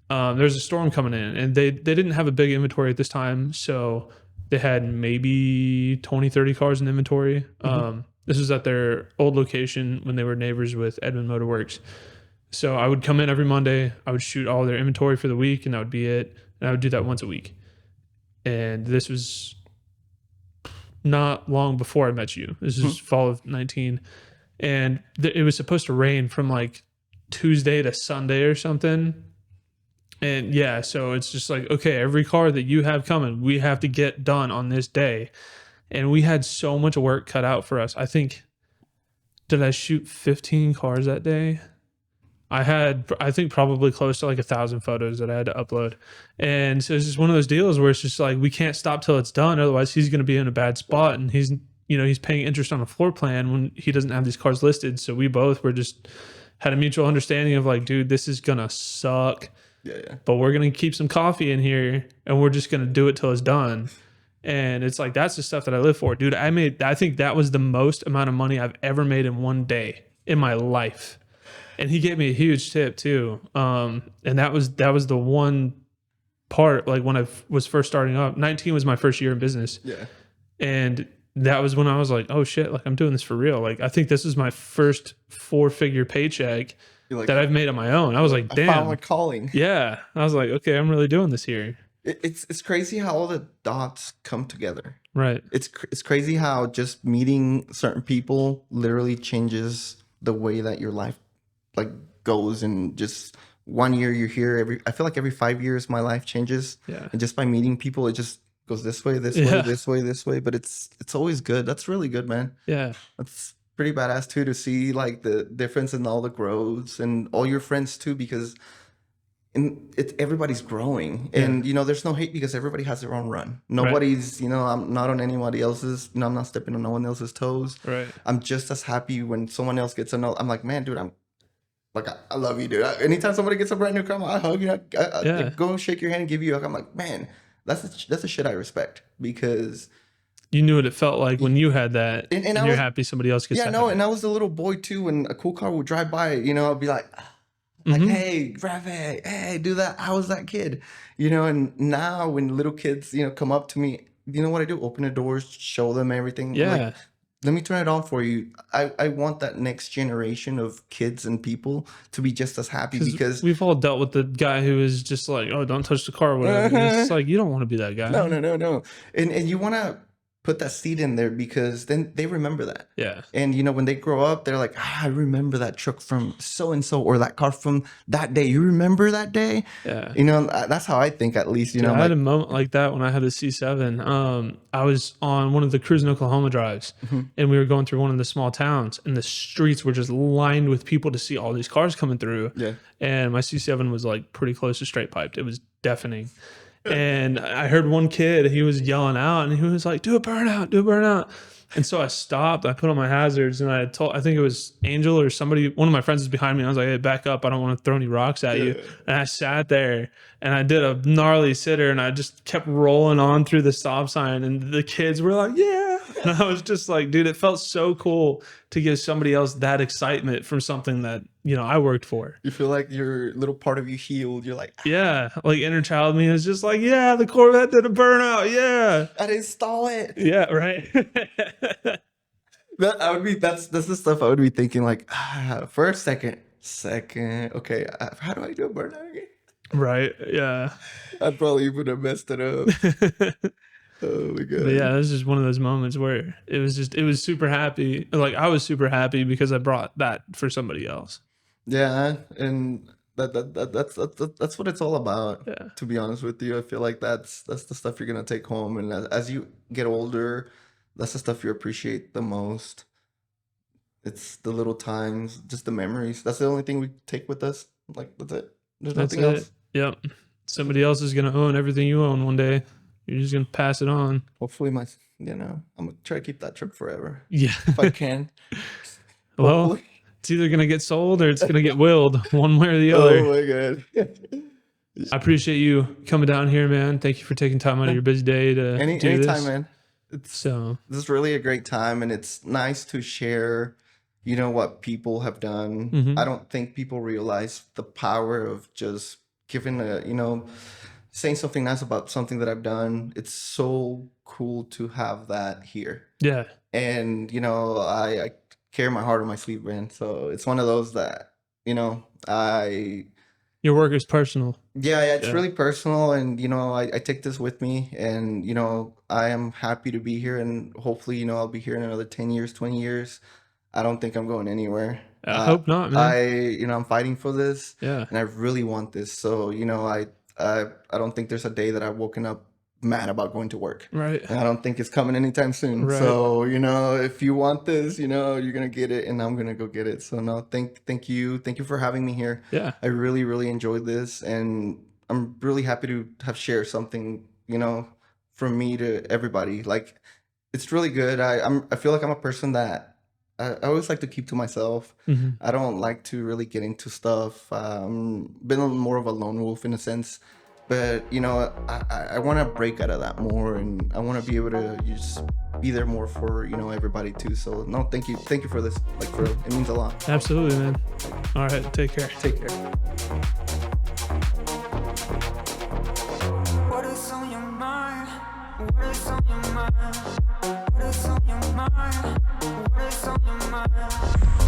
There's a storm coming in, and they didn't have a big inventory at this time, so they had maybe 20, 30 cars in inventory. This was at their old location when they were neighbors with Edmund Motor Works. So I would come in every Monday, I would shoot all their inventory for the week, and that would be it. And I would do that once a week. And this was not long before I met you. This is fall of 19. And it was supposed to rain from like Tuesday to Sunday or something. And yeah, so it's just like, okay, every car that you have coming, we have to get done on this day. And we had so much work cut out for us. I think, did I shoot 15 cars that day? I think probably close to like 1,000 photos that I had to upload. And so it's just one of those deals where it's just like, we can't stop till it's done. Otherwise he's going to be in a bad spot, and he's paying interest on a floor plan when he doesn't have these cars listed. So we both were just had a mutual understanding of like, dude, this is going to suck. Yeah. But we're going to keep some coffee in here and we're just going to do it till it's done. And it's like, that's the stuff that I live for, dude. I think that was the most amount of money I've ever made in one day in my life. And he gave me a huge tip too. And that was the one part, like when I was first starting up. 19 was my first year in business. Yeah. And that was when I was like, oh shit, like I'm doing this for real. Like I think this is my first 4-figure paycheck that I've made on my own. I was like, damn. I found my calling. Yeah. I was like, okay, I'm really doing this here. It's crazy how all the dots come together. Right. It's crazy how just meeting certain people literally changes the way that your life like goes. And just 1 year you're here, I feel like every 5 years my life changes. Yeah. And just by meeting people, it just goes this way, this way. But it's always good. That's really good, man. Yeah. That's pretty badass too, to see like the difference in all the growths and all your friends too, because everybody's growing. And there's no hate because everybody has their own run. Nobody's I'm not on anybody else's, I'm not stepping on no one else's toes. Right. I'm just as happy when someone else gets a note. I'm like, man, dude, I'm like, I love you, dude. Anytime somebody gets a brand new car, I hug you. I go shake your hand and give you a hug. I'm like, man, that's the shit I respect, because you knew what it felt like when you had that, and you're happy somebody else gets that. Yeah, no, and I was the little boy too. When a cool car would drive by, I'd be like, hey, grab it, hey, do that. I was that kid, And now when little kids, come up to me, you know what I do? Open the doors, show them everything. Yeah. Like, let me turn it on for you. I want that next generation of kids and people to be just as happy, because we've all dealt with the guy who is just like, oh, don't touch the car or whatever. It's like, you don't want to be that guy. No. And you want to put that seed in there, because then they remember that. Yeah. And when they grow up, they're like, I remember that truck from so and so, or that car from that day. You remember that day? Yeah. That's how I think, at least. Dude, I had a moment like that when I had the C7. I was on one of the cruising Oklahoma drives, and we were going through one of the small towns, and the streets were just lined with people to see all these cars coming through. Yeah. And my C7 was like pretty close to straight piped. It was deafening. And I heard one kid, he was yelling out, and he was like, do a burnout. And so I stopped, I put on my hazards, and I think it was Angel or somebody, one of my friends was behind me. I was like, hey, back up. I don't want to throw any rocks at you. And I sat there and I did a gnarly sitter, and I just kept rolling on through the stop sign, and the kids were like, yeah. And I was just like, dude, it felt so cool to give somebody else that excitement from something that, I worked for. You feel like your little part of you healed. You're like, yeah, like inner child me is just like, yeah, the Corvette did a burnout. Yeah. I'd install it. Yeah, right. That's the stuff I would be thinking, like, for a second, okay, how do I do a burnout again? Right. Yeah. I probably would have messed it up. Oh my god. But yeah, this is one of those moments where it was super happy. Like I was super happy because I brought that for somebody else. Yeah, and that's what it's all about. Yeah. To be honest with you, I feel like that's the stuff you're gonna take home, and as you get older, that's the stuff you appreciate the most. It's the little times, just the memories. That's the only thing we take with us. Like that's it. There's nothing else. Yep. Somebody else is gonna own everything you own one day. You're just gonna pass it on. Hopefully, I'm gonna try to keep that truck forever. Yeah, if I can. Well, hopefully. It's either gonna get sold or it's gonna get willed, one way or the other. Oh my god. I appreciate you coming down here, man. Thank you for taking time out of your busy day to do this. Anytime, man. This is really a great time, and it's nice to share, what people have done. Mm-hmm. I don't think people realize the power of just giving saying something nice about something that I've done. It's so cool to have that here. Yeah. And, I carry my heart on my sleeve, man. So it's one of those that, your work is personal. Yeah, it's really personal. And, I take this with me, and, I am happy to be here, and hopefully, I'll be here in another 10 years, 20 years. I don't think I'm going anywhere. I hope not, man. I'm fighting for this. Yeah. And I really want this. So, I don't think there's a day that I've woken up mad about going to work. Right. And I don't think it's coming anytime soon. Right. So, if you want this, you're going to get it and I'm going to go get it. So no, thank you. Thank you for having me here. Yeah. I really, really enjoyed this. And I'm really happy to have shared something, from me to everybody. Like, it's really good. I feel like I'm a person that I always like to keep to myself. Mm-hmm. I don't like to really get into stuff. Been more of a lone wolf in a sense, but I want to break out of that more, and I want to be able to just be there more for everybody too. So no, thank you for this. Like, for real, it means a lot. Absolutely, man. All right, take care. Take care. What is on your mind? What is on your mind? What is on your mind? What is on your mind?